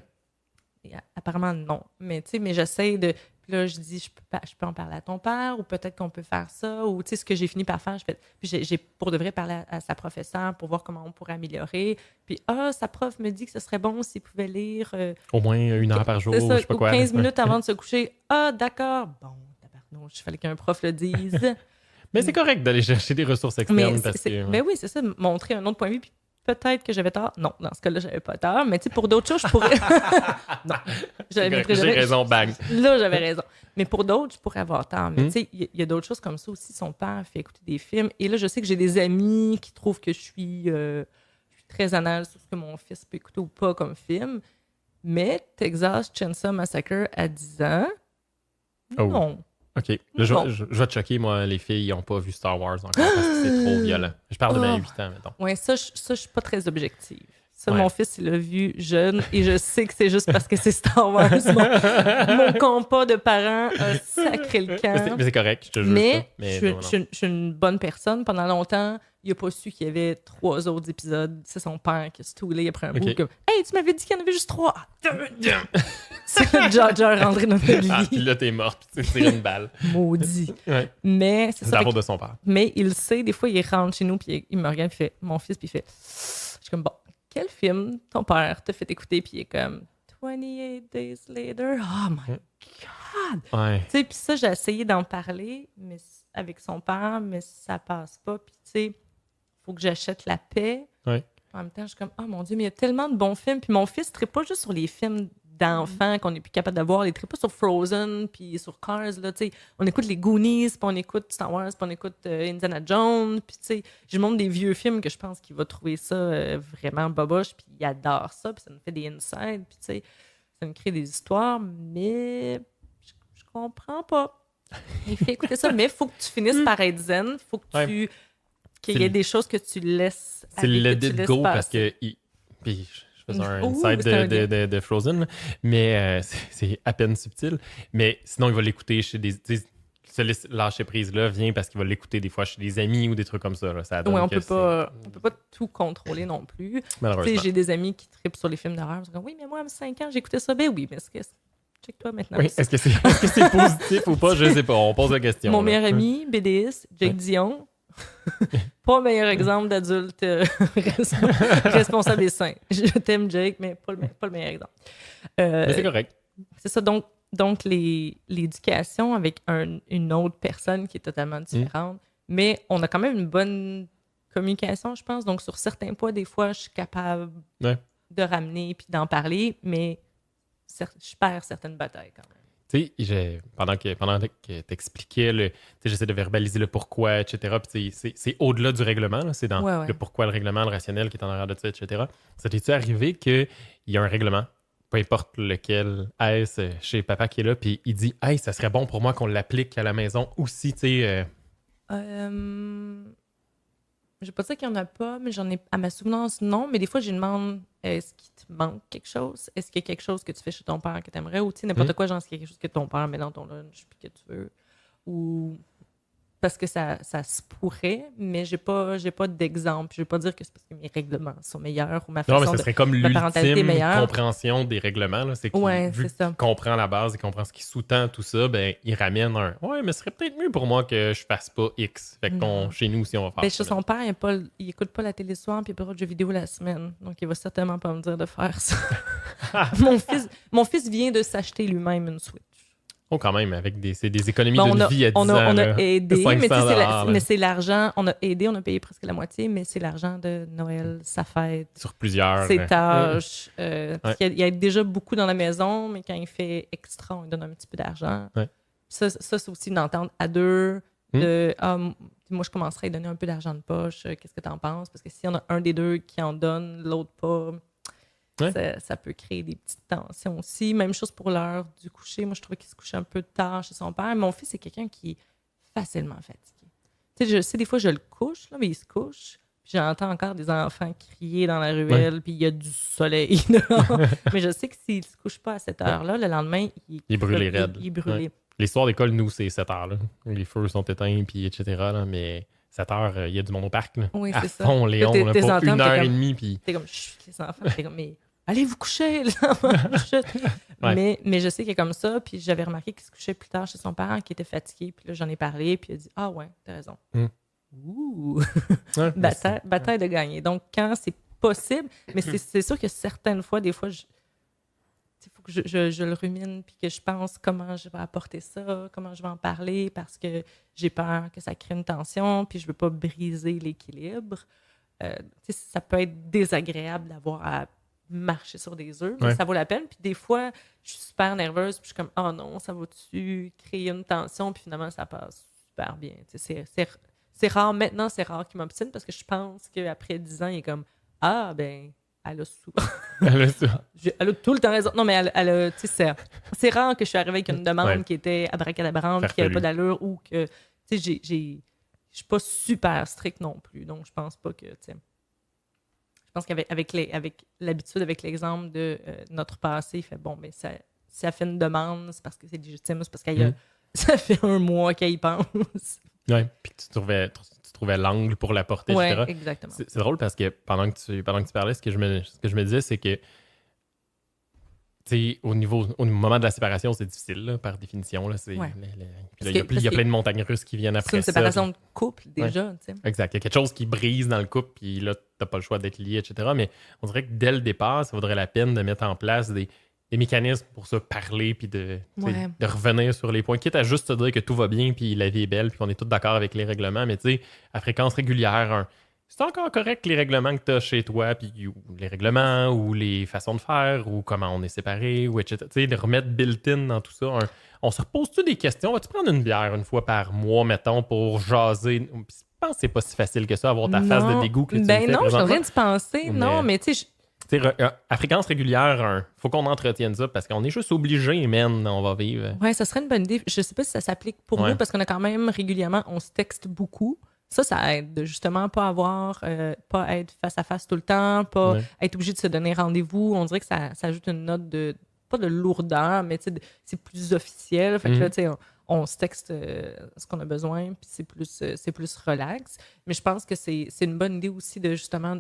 Et apparemment, non. Mais, tu sais, mais j'essaie de... Puis là, je dis, je peux en parler à ton père, ou peut-être qu'on peut faire ça, ou, tu sais, ce que j'ai fini par faire, je fais... Puis j'ai pour de vrai parlé à sa professeure pour voir comment on pourrait améliorer. Puis, sa prof me dit que ce serait bon s'il pouvait lire... Au moins 1 heure par jour, c'est ça, je sais pas ou quoi. 15 minutes avant de se coucher. Ah, d'accord. Bon, Non, il fallait qu'un prof le dise. Mais c'est correct d'aller chercher des ressources externes parce que... Ben oui, c'est ça, montrer un autre point de vue. Puis peut-être que j'avais tort. Non, dans ce cas-là, j'avais pas tort. Mais tu sais, pour d'autres choses, je pourrais. Non. J'ai raison, bang. Là, j'avais raison. Mais pour d'autres, je pourrais avoir tort. Mais tu sais, il y a d'autres choses comme ça aussi. Son père fait écouter des films. Et là, je sais que j'ai des amis qui trouvent que je suis très anal sur ce que mon fils peut écouter ou pas comme film. Mais Texas Chainsaw Massacre à 10 ans, non. OK. Là, je vais te choquer, moi, les filles n'ont pas vu Star Wars encore parce que c'est trop violent. Je parle de mes 8 ans, mettons. Oui, ça, je suis pas très objective. Ça, mon fils, il l'a vu jeune et je sais que c'est juste parce que c'est Star Wars. Mon compas de parents a sacré le camp. Mais c'est correct, je te jure. Mais je suis une bonne personne. Pendant longtemps, il n'a pas su qu'il y avait 3 autres épisodes. C'est son père qui a stoulé après un bout. Comme, hey, tu m'avais dit qu'il y en avait juste 3. C'est le Jar Jar rentré dans notre vie. Ah, puis là, t'es morte, puis tu tires une balle. Maudit. Ouais. Mais c'est la faute de son père. Mais il sait, des fois, il rentre chez nous, puis il me regarde, puis il fait, mon fils, puis il fait, je suis comme, bon, quel film ton père t'a fait écouter, puis il est comme, 28 Days Later. Oh my God! Ouais. Tu sais, puis ça, j'ai essayé d'en parler mais avec son père, mais ça passe pas. Puis tu sais, faut que j'achète La Paix. Ouais. En même temps, je suis comme, oh mon Dieu, mais il y a tellement de bons films. Puis mon fils ne trippe pas juste sur les films d'enfants qu'on n'est plus capable d'avoir. Il ne trippe pas sur Frozen, puis sur Cars. Là, tu sais. On écoute les Goonies, puis on écoute Star Wars, puis on écoute Indiana Jones. Puis tu sais, je lui montre des vieux films que je pense qu'il va trouver ça vraiment boboche, puis il adore ça, puis ça me fait des insides, puis tu sais, ça me crée des histoires, mais je comprends pas. Il fait écouter ça, mais il faut que tu finisses par être zen. Il faut que qu'il y ait des choses que tu laisses. C'est le let it go parce que. Puis je faisais un inside de Frozen, là, mais c'est à peine subtil. Mais sinon, il va l'écouter chez des. Ce lâcher prise-là vient parce qu'il va l'écouter des fois chez des amis ou des trucs comme ça. Là. Ça donne on peut pas tout contrôler non plus. Malheureusement. J'ai des amis qui trippent sur les films d'horreur. Ils sont comme, oui, mais moi, à 5 ans, j'écoutais ça. Ben oui, mais check-toi maintenant. Oui, est-ce que c'est positif ou pas? Je sais pas. On pose la question. Mon meilleur ami, BDS, Jake Dion. Pas le meilleur exemple d'adulte responsable et sain. Je t'aime, Jake, mais pas le meilleur exemple. Mais c'est correct. C'est ça. Donc l'éducation avec une autre personne qui est totalement différente. Mais on a quand même une bonne communication, je pense. Donc, sur certains points, des fois, je suis capable de ramener puis d'en parler, mais je perds certaines batailles quand même. Tu sais, pendant que tu expliquais, j'essaie de verbaliser le pourquoi, etc. Puis c'est au-delà du règlement, là, c'est dans le pourquoi, le règlement, le rationnel qui est en arrière de ça, etc. Ça t'es-tu arrivé qu'il y a un règlement, peu importe lequel est-ce, chez papa qui est là, puis il dit « Hey, ça serait bon pour moi qu'on l'applique à la maison aussi, tu sais. Je ne vais pas dire qu'il n'y en a pas, mais j'en ai à ma souvenance, non. Mais des fois, je lui demande est-ce qu'il te manque quelque chose? Est-ce qu'il y a quelque chose que tu fais chez ton père que tu aimerais? Ou tu sais, n'importe quoi, genre, est-ce qu'il y a quelque chose que ton père met dans ton lunch puis que tu veux? Ou parce que ça se pourrait, mais j'ai pas d'exemple. Je ne vais pas dire que c'est parce que mes règlements sont meilleurs ou ma façon non, mais ce serait comme l'ultime compréhension des règlements. Là. C'est vu qu'il comprend la base, il comprend ce qui sous-tend tout ça, ben, il ramène un « Ouais, mais ce serait peut-être mieux pour moi que je fasse pas X. » Fait que chez nous aussi, on va faire ça. Chez son père, il écoute pas la télé le soir puis il n'a pas de jeux vidéo la semaine. Donc, il va certainement pas me dire de faire ça. Mon fils vient de s'acheter lui-même une Switch. Oh, quand même, c'est des économies de vie à 10 ans. On a aidé, mais c'est l'argent. On a aidé, on a payé presque la moitié, mais c'est l'argent de Noël, sa fête. Sur plusieurs. Ses tâches. Parce qu'il y a déjà beaucoup dans la maison, mais quand il fait extra, on lui donne un petit peu d'argent. Ouais. Ça, c'est aussi une entente à deux. Moi, je commencerais à lui donner un peu d'argent de poche. Qu'est-ce que tu en penses? Parce que s'il y en a un des deux qui en donne, l'autre pas... Ça peut créer des petites tensions aussi. Même chose pour l'heure du coucher. Moi, je trouvais qu'il se couchait un peu tard chez son père. Mon fils, c'est quelqu'un qui est facilement fatigué. Tu sais, je sais, des fois, je le couche, là, mais il se couche. Puis j'entends encore des enfants crier dans la ruelle, puis il y a du soleil dehors. Mais je sais que s'il ne se couche pas à cette heure-là, le lendemain, il est brûlé raide. Il est brûlé. Ouais. Les soirs d'école, nous, c'est 7 heures. Là. Les feux sont éteints, puis etc. Là, mais 7 heures, il y a du monde au parc. Là. Oui, c'est ça. Fond, Léon, là, pas 1h30. Puis... T'es comme, chut, les enfants, t'es comme, mais allez vous coucher, là. Mais je sais qu'il est comme ça, puis j'avais remarqué qu'il se couchait plus tard chez son père, qui était fatigué, puis là, j'en ai parlé, puis il a dit, ah ouais, t'as raison. Ouh! Bataille de gagner. Donc, quand c'est possible, mais c'est sûr que certaines fois, des fois, il faut que je le rumine puis que je pense comment je vais apporter ça, comment je vais en parler parce que j'ai peur que ça crée une tension puis je veux pas briser l'équilibre. Ça peut être désagréable d'avoir à marcher sur des œufs, mais ça vaut la peine. Puis des fois, je suis super nerveuse puis je suis comme « Oh non, ça va-tu créer une tension? » Puis finalement, ça passe super bien. C'est rare. Maintenant, c'est rare qu'il m'obstine parce que je pense qu'après 10 ans, il est comme « Ah, ben... » Elle a souvent. Elle a tout le temps raison. Non, mais elle a, c'est rare que je suis arrivée avec une demande qui était abracadabrante, qui n'avait pas d'allure ou que, je suis pas super stricte non plus. Donc, je pense pas que, je pense qu'avec l'habitude, avec l'exemple de notre passé, il fait bon, mais si elle fait une demande, c'est parce que c'est légitime, c'est parce qu'elle ça fait 1 mois qu'elle y pense. Oui, puis tu trouvais l'angle pour l'apporter, etc. Oui, exactement. C'est drôle parce que pendant que tu parlais, ce que je me disais, c'est que au moment de la séparation, c'est difficile, là, par définition. Là, il y a plein de montagnes russes qui viennent après ça. C'est une séparation de couple, déjà. Exact. Il y a quelque chose qui brise dans le couple, puis là, tu n'as pas le choix d'être lié, etc. Mais on dirait que dès le départ, ça vaudrait la peine de mettre en place des mécanismes pour se parler, puis de revenir sur les points, quitte à juste te dire que tout va bien, puis la vie est belle, puis on est tous d'accord avec les règlements, mais à fréquence régulière, c'est encore correct les règlements que tu as chez toi, puis les règlements, ou les façons de faire, ou comment on est séparés, ou etc. De remettre built-in dans tout ça. On se repose-tu des questions? Vas-tu prendre une bière 1 fois par mois, mettons, pour jaser? Je pense que c'est pas si facile que ça, avoir ta phase de dégoût que tu me fais non, je suis en train présentement. de penser. Non, mais tu sais... À fréquence régulière, faut qu'on entretienne ça parce qu'on est juste obligé, man, on va vivre. Oui, ça serait une bonne idée. Je sais pas si ça s'applique pour nous parce qu'on a quand même régulièrement, on se texte beaucoup. Ça aide de justement pas être face à face tout le temps, pas être obligé de se donner rendez-vous. On dirait que ça ajoute une note pas de lourdeur, mais c'est plus officiel. Fait que là, tu sais, on se texte ce qu'on a besoin, puis c'est plus relax. Mais je pense que c'est une bonne idée aussi de justement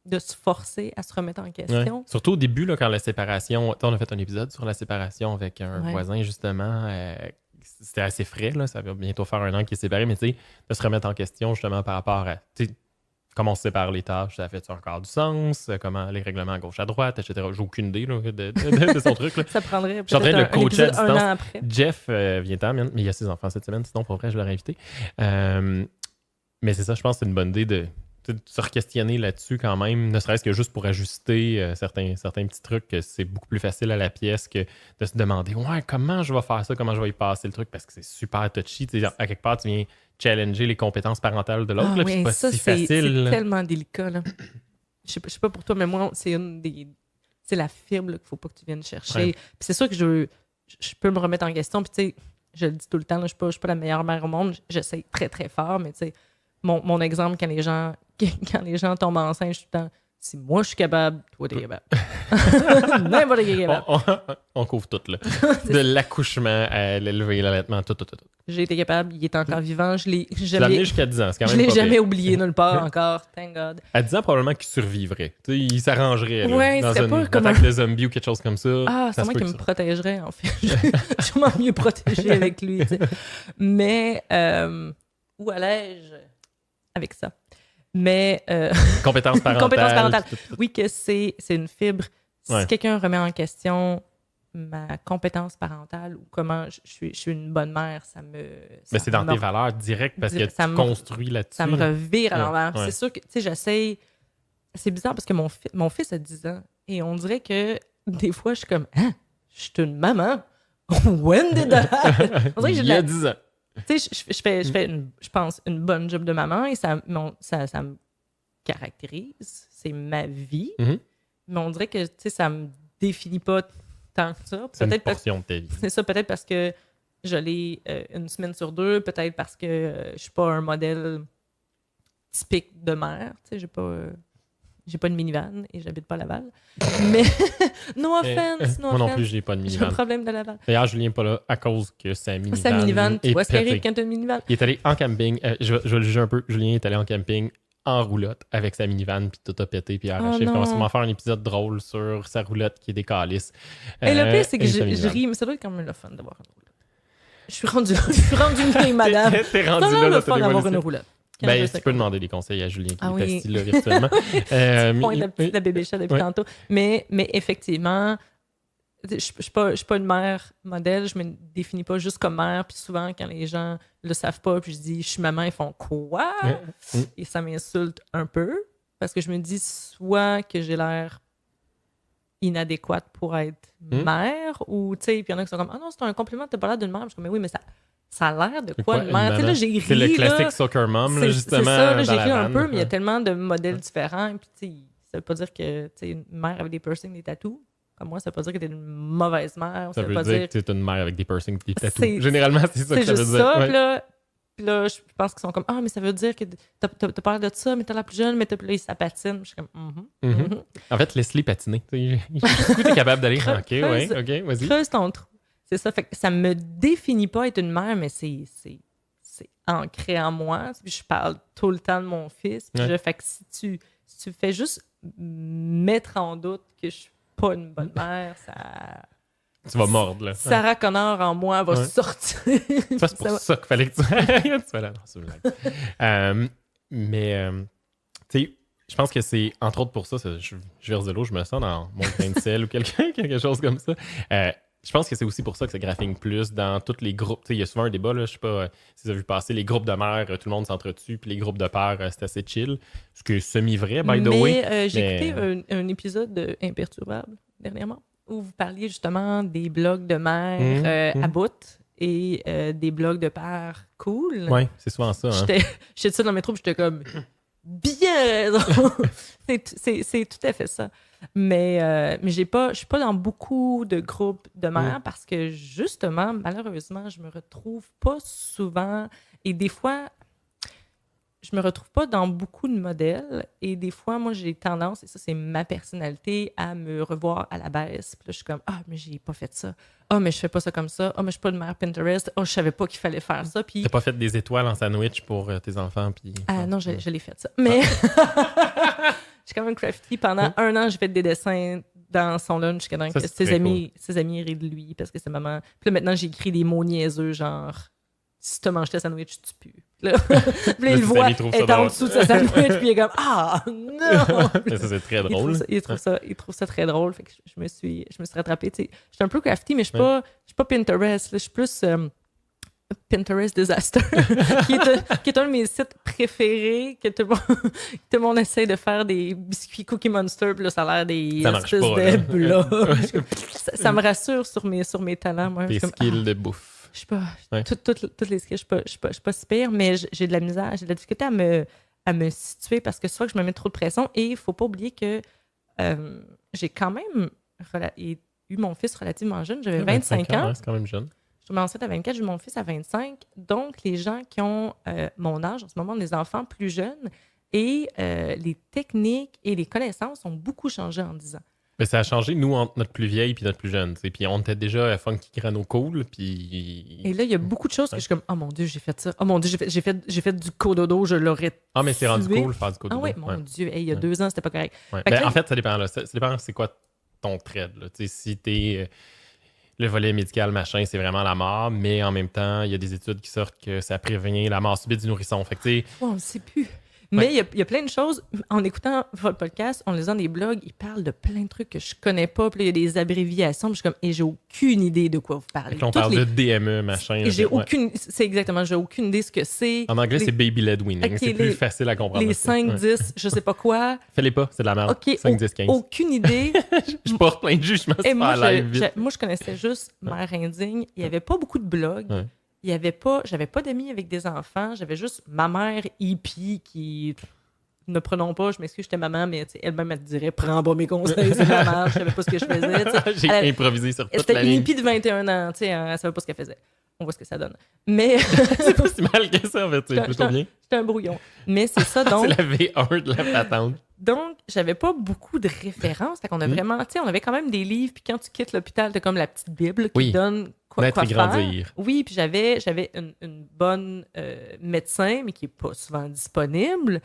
de se forcer à se remettre en question. Ouais. Surtout au début, là, quand la séparation... On a fait un épisode sur la séparation avec un voisin, justement. C'était assez frais, là. Ça va bientôt faire 1 an qu'il est séparé, mais de se remettre en question, justement, par rapport à... Comment on se sépare les tâches, ça fait encore du sens? Comment les règlements à gauche, à droite, etc. J'ai aucune idée là, de son truc. Là. Ça prendrait je suis en train de le coacher à distance. 1 an après. Jeff vient-en, mais il y a ses enfants cette semaine, sinon, pour vrai, je l'aurais invité. Mais c'est ça, je pense que c'est une bonne idée de se re-questionner là-dessus quand même, ne serait-ce que juste pour ajuster certains petits trucs, que c'est beaucoup plus facile à la pièce que de se demander comment je vais faire ça, comment je vais y passer le truc, parce que c'est super touchy. À quelque part, tu viens challenger les compétences parentales de l'autre, puis c'est pas si facile. C'est tellement délicat. Là. Je sais pas pour toi, mais moi, c'est la fibre qu'il faut pas que tu viennes chercher. Ouais. Puis c'est sûr que je peux me remettre en question, puis tu sais, je le dis tout le temps, là, je suis pas la meilleure mère au monde, j'essaie très très fort, mais tu sais, mon exemple, quand les gens tombent enceintes, je suis tout le temps, si moi je suis capable, toi t'es capable. N'importe qui est capable. On couvre tout, là. De l'accouchement à l'élever, l'allaitement, tout. J'ai été capable, il est encore vivant. Je l'ai amené jusqu'à 10 ans, c'est quand même je l'ai pas jamais pire. oublié nulle part encore, thank God. À 10 ans, probablement qu'il survivrait. Il s'arrangerait ouais, dans une attaque de zombie ou quelque chose comme ça. Ah, c'est moi qui me protégerait, en fait. Je suis vraiment mieux protégée avec lui. T'sais. Mais, où allais-je avec ça? Mais... Compétences parentales. Oui, que c'est une fibre. Si quelqu'un remet en question ma compétence parentale ou comment je suis une bonne mère, mais c'est dans tes valeurs directes parce que tu construis là-dessus. Ça me revire à l'envers. Ouais. C'est sûr que, tu sais, j'essaie... C'est bizarre parce que mon fils a 10 ans et on dirait que des fois, je suis comme, je suis une maman. When did that happen? On dirait que il y a 10 ans. Tu sais, je fais je pense, une bonne job de maman et ça me caractérise. C'est ma vie. Mm-hmm. Mais on dirait que, tu sais, ça me définit pas tant que ça. C'est une portion de ta vie. C'est ça, peut-être parce que je l'ai 1 semaine sur 2, peut-être parce que je suis pas un modèle typique de mère. Tu sais, j'ai pas de minivan et j'habite pas à Laval. Mais, no offense. Moi non plus, j'ai pas de minivan. J'ai un problème de Laval. D'ailleurs, Julien n'est pas là à cause que sa minivan. Sa minivan, tu vois ce qui pété. arrive quand tu as une minivan? Il est allé en camping. Je vais le juger un peu. Julien est allé en camping en roulotte avec sa minivan, puis tout a pété, puis arraché. Oh, on va sûrement faire un épisode drôle sur sa roulotte qui est des calices. Et le pire, c'est que je ris, mais ça doit être quand même le fun d'avoir une roulotte. Je suis rendue une vieille madame. T'es rendu là, le fun d'avoir une roulotte. Ben, tu peux demander des conseils à Julien qui est assis là virtuellement. Tu pointes la bébé chat depuis tantôt. Mais effectivement, Je suis pas une mère modèle, je me définis pas juste comme mère, puis souvent, quand les gens le savent pas, puis je dis « je suis maman », ils font « quoi? » Et ça m'insulte un peu, parce que je me dis soit que j'ai l'air inadéquate pour être mère, ou, tu sais, puis il y en a qui sont comme « ah non, c'est un compliment, t'as pas l'air d'une mère ». Je suis comme « mais oui, mais ça a l'air de quoi une mère? » Tu sais, là, j'ai ri. C'est le classique là, soccer mom, là, justement. C'est ça, là, dans j'ai la ri un vanne. peu, mais il y a tellement de modèles différents, puis tu sais, ça veut pas dire que, tu sais, une mère avec des piercings, des tatous, comme moi, ça veut pas dire que t'es une mauvaise mère. Ça veut pas dire que t'es une mère avec des piercings et des tatous. C'est- Généralement, c'est ça que ça veut juste dire. ça, Ouais. puis là, je pense qu'ils sont comme « ah, mais ça veut dire que t'as parlé de ça, mais t'es la plus jeune, mais là, ça patine. » Je suis comme « Mhm. En fait, laisse-les patiner. Jusqu'où t'es capable d'aller? OK, ouais, OK, vas-y. creuse ton trou. » C'est ça, fait que ça me définit pas être une mère, mais c'est ancré en moi. Puis je parle tout le temps de mon fils. Puis fait que si tu fais juste mettre en doute que je suis pas une bonne mère, ça... Tu vas mordre, là. Sarah Connor en moi va sortir. C'est pour ça qu'il fallait que tu sois là. Non, c'est une blague. Mais, tu sais, je pense que c'est, entre autres pour ça, je verse de l'eau, je me sens dans mon grain de sel ou quelque chose comme ça. Je pense que c'est aussi pour ça que c'est Graphing Plus dans tous les groupes. Tu sais, il y a souvent un débat, là, je sais pas si vous avez vu passer, les groupes de mères, tout le monde s'entretue, puis les groupes de pères, c'est assez chill. Ce qui est semi-vrai, by the way. J'ai écouté un épisode de Imperturbable dernièrement, où vous parliez justement des blogs de mères à bout et des blogs de pères cool. Oui, c'est souvent ça. J'étais ça dans le métro, puis j'étais comme bien raison. C'est tout à fait ça. Mais je suis pas dans beaucoup de groupes de mères parce que justement, malheureusement, je me retrouve pas souvent et des fois, je me retrouve pas dans beaucoup de modèles et des fois, moi, j'ai tendance, et ça, c'est ma personnalité, à me revoir à la baisse. Puis là, je suis comme, ah, mais j'ai pas fait ça. Ah, mais je fais pas ça comme ça. Ah, mais je suis pas de mère Pinterest. Ah, je savais pas qu'il fallait faire ça. Puis... T'as pas fait des étoiles en sandwich pour tes enfants? Puis... Ah non, je l'ai fait ça. Mais j'ai quand même crafty. Pendant 1 an, j'ai fait des dessins dans son lunch jusqu'à que ses amis rient de lui parce que c'est maman. Puis là, maintenant, j'écris des mots niaiseux, genre si tu manges ta sandwich, tu pues. Là, puis il le voit, elle est en dessous de sa sandwich, puis il est comme ah non! Mais ça, c'est très drôle. Il trouve ça très drôle. Fait que je me suis rattrapée. Je suis un peu crafty, mais je suis pas Pinterest. Là, je suis plus Pinterest Disaster, qui est un de mes sites préférés, que tout le monde essaie de faire des biscuits Cookie Monster, puis là, ça a l'air des espèces de blogs. Ça me rassure sur mes talents. Moi. Des skills de bouffe. Je sais pas. Toutes les skills, je suis pas si pire, mais j'ai de la misère, j'ai de la difficulté à me situer parce que soit que je me mets trop de pression et il faut pas oublier que j'ai quand même eu mon fils relativement jeune. J'avais 25 ans. C'est quand même jeune. Je suis enceinte à 24, j'ai eu mon fils à 25. Donc, les gens qui ont mon âge, en ce moment, des enfants plus jeunes, et les techniques et les connaissances ont beaucoup changé en 10 ans. Mais ça a changé, nous, entre notre plus vieille et notre plus jeune. T'sais. Puis on était déjà funky grano cool. Puis... Et là, il y a beaucoup de choses que je suis comme, oh mon Dieu, j'ai fait ça. Oh mon Dieu, j'ai fait du cododo, je l'aurais tué. Ah, mais c'est rendu cool faire du cododo. Ah oui, mon Dieu, il y a 2 ans, c'était pas correct. Ouais. En fait, ça dépend. Là. Ça dépend c'est quoi ton trade. Là. Si t'es... le volet médical, machin, c'est vraiment la mort, mais en même temps, il y a des études qui sortent que ça prévient la mort subite du nourrisson. Fait que, on ne sait plus. Mais il y a plein de choses. En écoutant votre podcast, en lisant des blogs, ils parlent de plein de trucs que je connais pas. Puis il y a des abréviations. Puis je suis comme, et j'ai aucune idée de quoi vous parlez. On parle de DME, machin. Et j'ai aucune idée ce que c'est. En anglais, c'est baby led weaning. C'est plus facile à comprendre. Les 5, 10, je sais pas quoi. Fais-les pas, c'est de la merde. Okay, 5, 10, 15. Aucune idée. Je porte plein de jugements sur la live. Moi, je connaissais juste Mère Indigne. Il y avait pas beaucoup de blogs. Ouais. J'avais pas d'amis avec des enfants. J'avais juste ma mère hippie qui... Ne prenons pas, je m'excuse, j'étais maman, mais elle-même, elle te dirait, prends pas mes conseils, c'est ma mère, je savais pas ce que je faisais. J'ai improvisé sur toute la ligne. C'était une hippie de 21 ans, elle savait pas ce qu'elle faisait. On voit ce que ça donne. Mais... c'est pas si mal que ça, en fait, c'est plutôt bien. J'étais un brouillon. Mais c'est ça, donc... c'est la V1 de la patente. Donc, j'avais pas beaucoup de références. Fait qu'on a vraiment... Tu sais, on avait quand même des livres, puis quand tu quittes l'hôpital, t'as comme la petite Bible qui donne quoi faire. Grandir. Oui, puis j'avais une bonne médecin, mais qui est pas souvent disponible.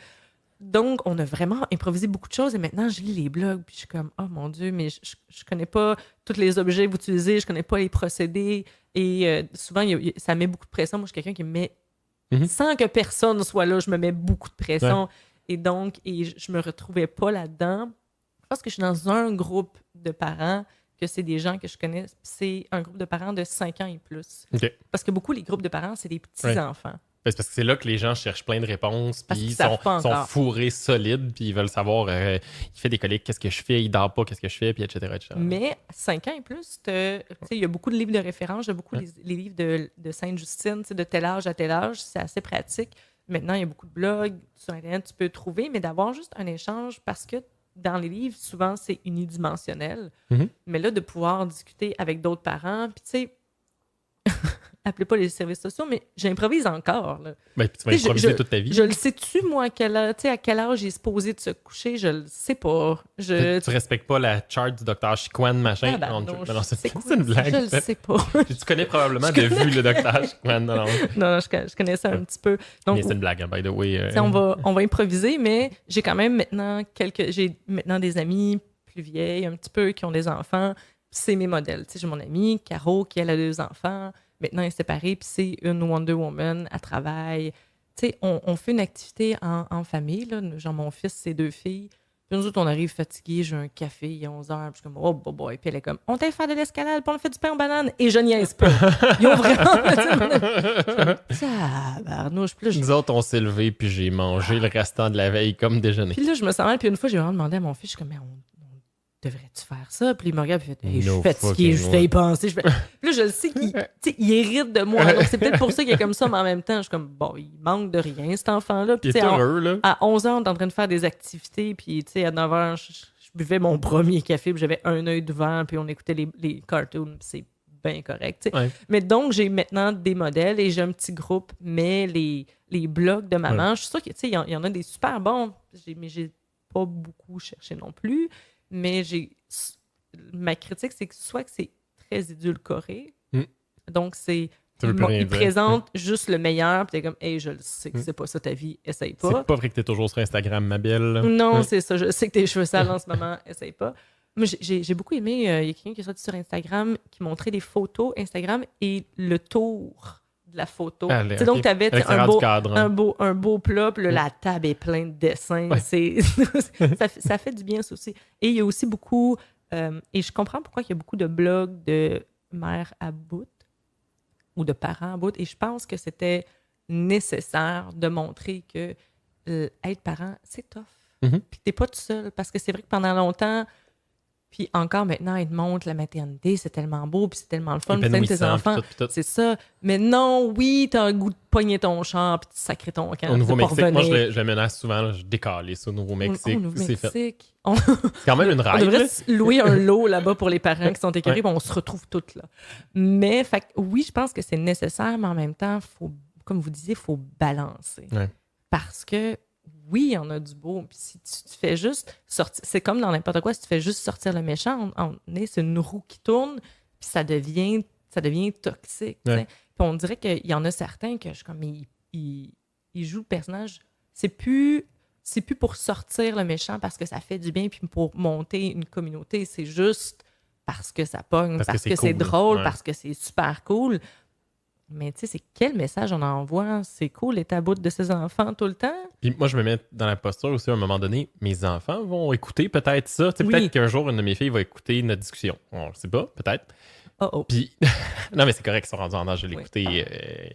Donc, on a vraiment improvisé beaucoup de choses et maintenant, je lis les blogs puis je suis comme, oh mon Dieu, mais je connais pas tous les objets que vous utilisez, je connais pas les procédés et souvent, ça met beaucoup de pression. Moi, je suis quelqu'un qui me met, sans que personne soit là, je me mets beaucoup de pression et donc, je me retrouvais pas là-dedans. Je pense que je suis dans un groupe de parents que c'est des gens que je connais. C'est un groupe de parents de 5 ans et plus. OK. Parce que beaucoup, les groupes de parents, c'est des petits-enfants. C'est parce que c'est là que les gens cherchent plein de réponses, Parce puis qu'ils ils savent pas sont encore. fourrés solides, puis ils veulent savoir, il fait des coliques, qu'est-ce que je fais, il dort pas, qu'est-ce que je fais, puis etc. Mais 5 ans et plus, il y a beaucoup de livres de référence, il y a beaucoup les livres de Sainte-Justine, de tel âge à tel âge, c'est assez pratique. Maintenant, il y a beaucoup de blogs sur Internet, tu peux trouver, mais d'avoir juste un échange, parce que dans les livres, souvent, c'est unidimensionnel. Mhm. Mais là, de pouvoir discuter avec d'autres parents, puis tu sais, appelez pas les services sociaux, mais j'improvise encore. Là. Ben, puis tu vas improviser toute ta vie. Je le sais-tu, moi, à quel âge il est supposé de se coucher? Je le sais pas. Tu respectes pas la chart du docteur Chiquan, machin? Non, c'est une blague. Je le sais pas. Tu connais probablement de vue le docteur Chiquan. Non, je connais ça un petit peu. Donc, mais c'est une blague, hein, by the way. On va improviser, mais j'ai quand même maintenant des amis plus vieilles, un petit peu, qui ont des enfants. C'est mes modèles. J'ai mon amie, Caro, qui elle a 2 enfants. Maintenant, elle est séparée, puis c'est une Wonder Woman, elle travaille. On fait une activité en famille. Là. Genre, mon fils, ses 2 filles. Puis nous autres, on arrive fatigués, j'ai un café, il est 11h, puis je suis comme, oh, boy. Puis elle est comme, on t'aille faire de l'escalade, puis on fait du pain aux bananes. Et je niaise pas. Ils ont vraiment... Tabarnouche. Puis là, Nous autres, on s'est levés, puis j'ai mangé le restant de la veille comme déjeuner. Puis là, je me sens mal. Puis une fois, j'ai vraiment demandé à mon fils, je suis comme, mais devrais-tu faire ça? Puis il me regarde, puis il fait, je suis fatigué, je vais y penser. Puis là, je le sais qu'il hérite de moi. Donc, c'est peut-être pour ça qu'il est comme ça, mais en même temps, je suis comme, bon, il manque de rien, cet enfant-là. Puis, il est heureux, là. À 11 ans, on est en train de faire des activités, puis, à 9 h, je buvais mon premier café, puis j'avais un œil devant, puis on écoutait les cartoons, puis c'est bien correct. Ouais. Mais donc, j'ai maintenant des modèles et j'ai un petit groupe, mais les blogs de maman, je suis sûre qu'il y en a des super bons, mais j'ai pas beaucoup cherché non plus. Mais ma critique, c'est que soit que c'est très édulcoré, donc il présente juste le meilleur, puis t'es comme, hey, je le sais que c'est pas ça ta vie, essaye pas. C'est pas vrai que t'es toujours sur Instagram, ma belle. Non, c'est ça, je sais que tes cheveux sales en ce moment, essaye pas. Moi, j'ai beaucoup aimé, il y a quelqu'un qui est sorti sur Instagram qui montrait des photos Instagram et le tour de la photo. Donc, tu avais un beau plat, puis là, la table est pleine de dessins. Ouais. Ça fait du bien, ça aussi. Et il y a aussi beaucoup... et je comprends pourquoi il y a beaucoup de blogs de mères à bout ou de parents à bout. Et je pense que c'était nécessaire de montrer que être parent, c'est tough. Mm-hmm. Puis t'es pas tout seul. Parce que c'est vrai que pendant longtemps... Puis encore maintenant, ils te montrent la maternité, c'est tellement beau, puis c'est tellement le fun, puis tes enfants, tout. C'est ça. Mais non, oui, t'as un goût de pogner ton champ, puis de sacrer ton camp. Au Nouveau-Mexique, moi, je le menace souvent, là, je décalisse au Nouveau-Mexique. Au Nouveau-Mexique. C'est quand même une règle. On devrait louer un lot là-bas pour les parents qui sont écœurés, puis on se retrouve toutes là. Mais, oui, je pense que c'est nécessaire, mais en même temps, comme vous disiez, il faut balancer. Ouais. Parce que oui, il y en a du beau. Puis si tu fais juste sortir, c'est comme dans n'importe quoi, si tu fais juste sortir le méchant, c'est une roue qui tourne, puis ça devient toxique. Ouais. Puis on dirait qu'il y en a certains que je suis comme, mais ils jouent le personnage. C'est plus pour sortir le méchant parce que ça fait du bien, puis pour monter une communauté. C'est juste parce que ça pogne, parce que c'est drôle, parce que c'est super cool. Mais tu sais, c'est quel message on envoie? C'est cool, les tabous de ses enfants tout le temps. Puis moi, je me mets dans la posture aussi à un moment donné. Mes enfants vont écouter peut-être ça. Oui. Peut-être qu'un jour, une de mes filles va écouter notre discussion. On ne sait pas, peut-être. Oh. Puis, non, mais c'est correct, ils sont rendus en âge de l'écouter.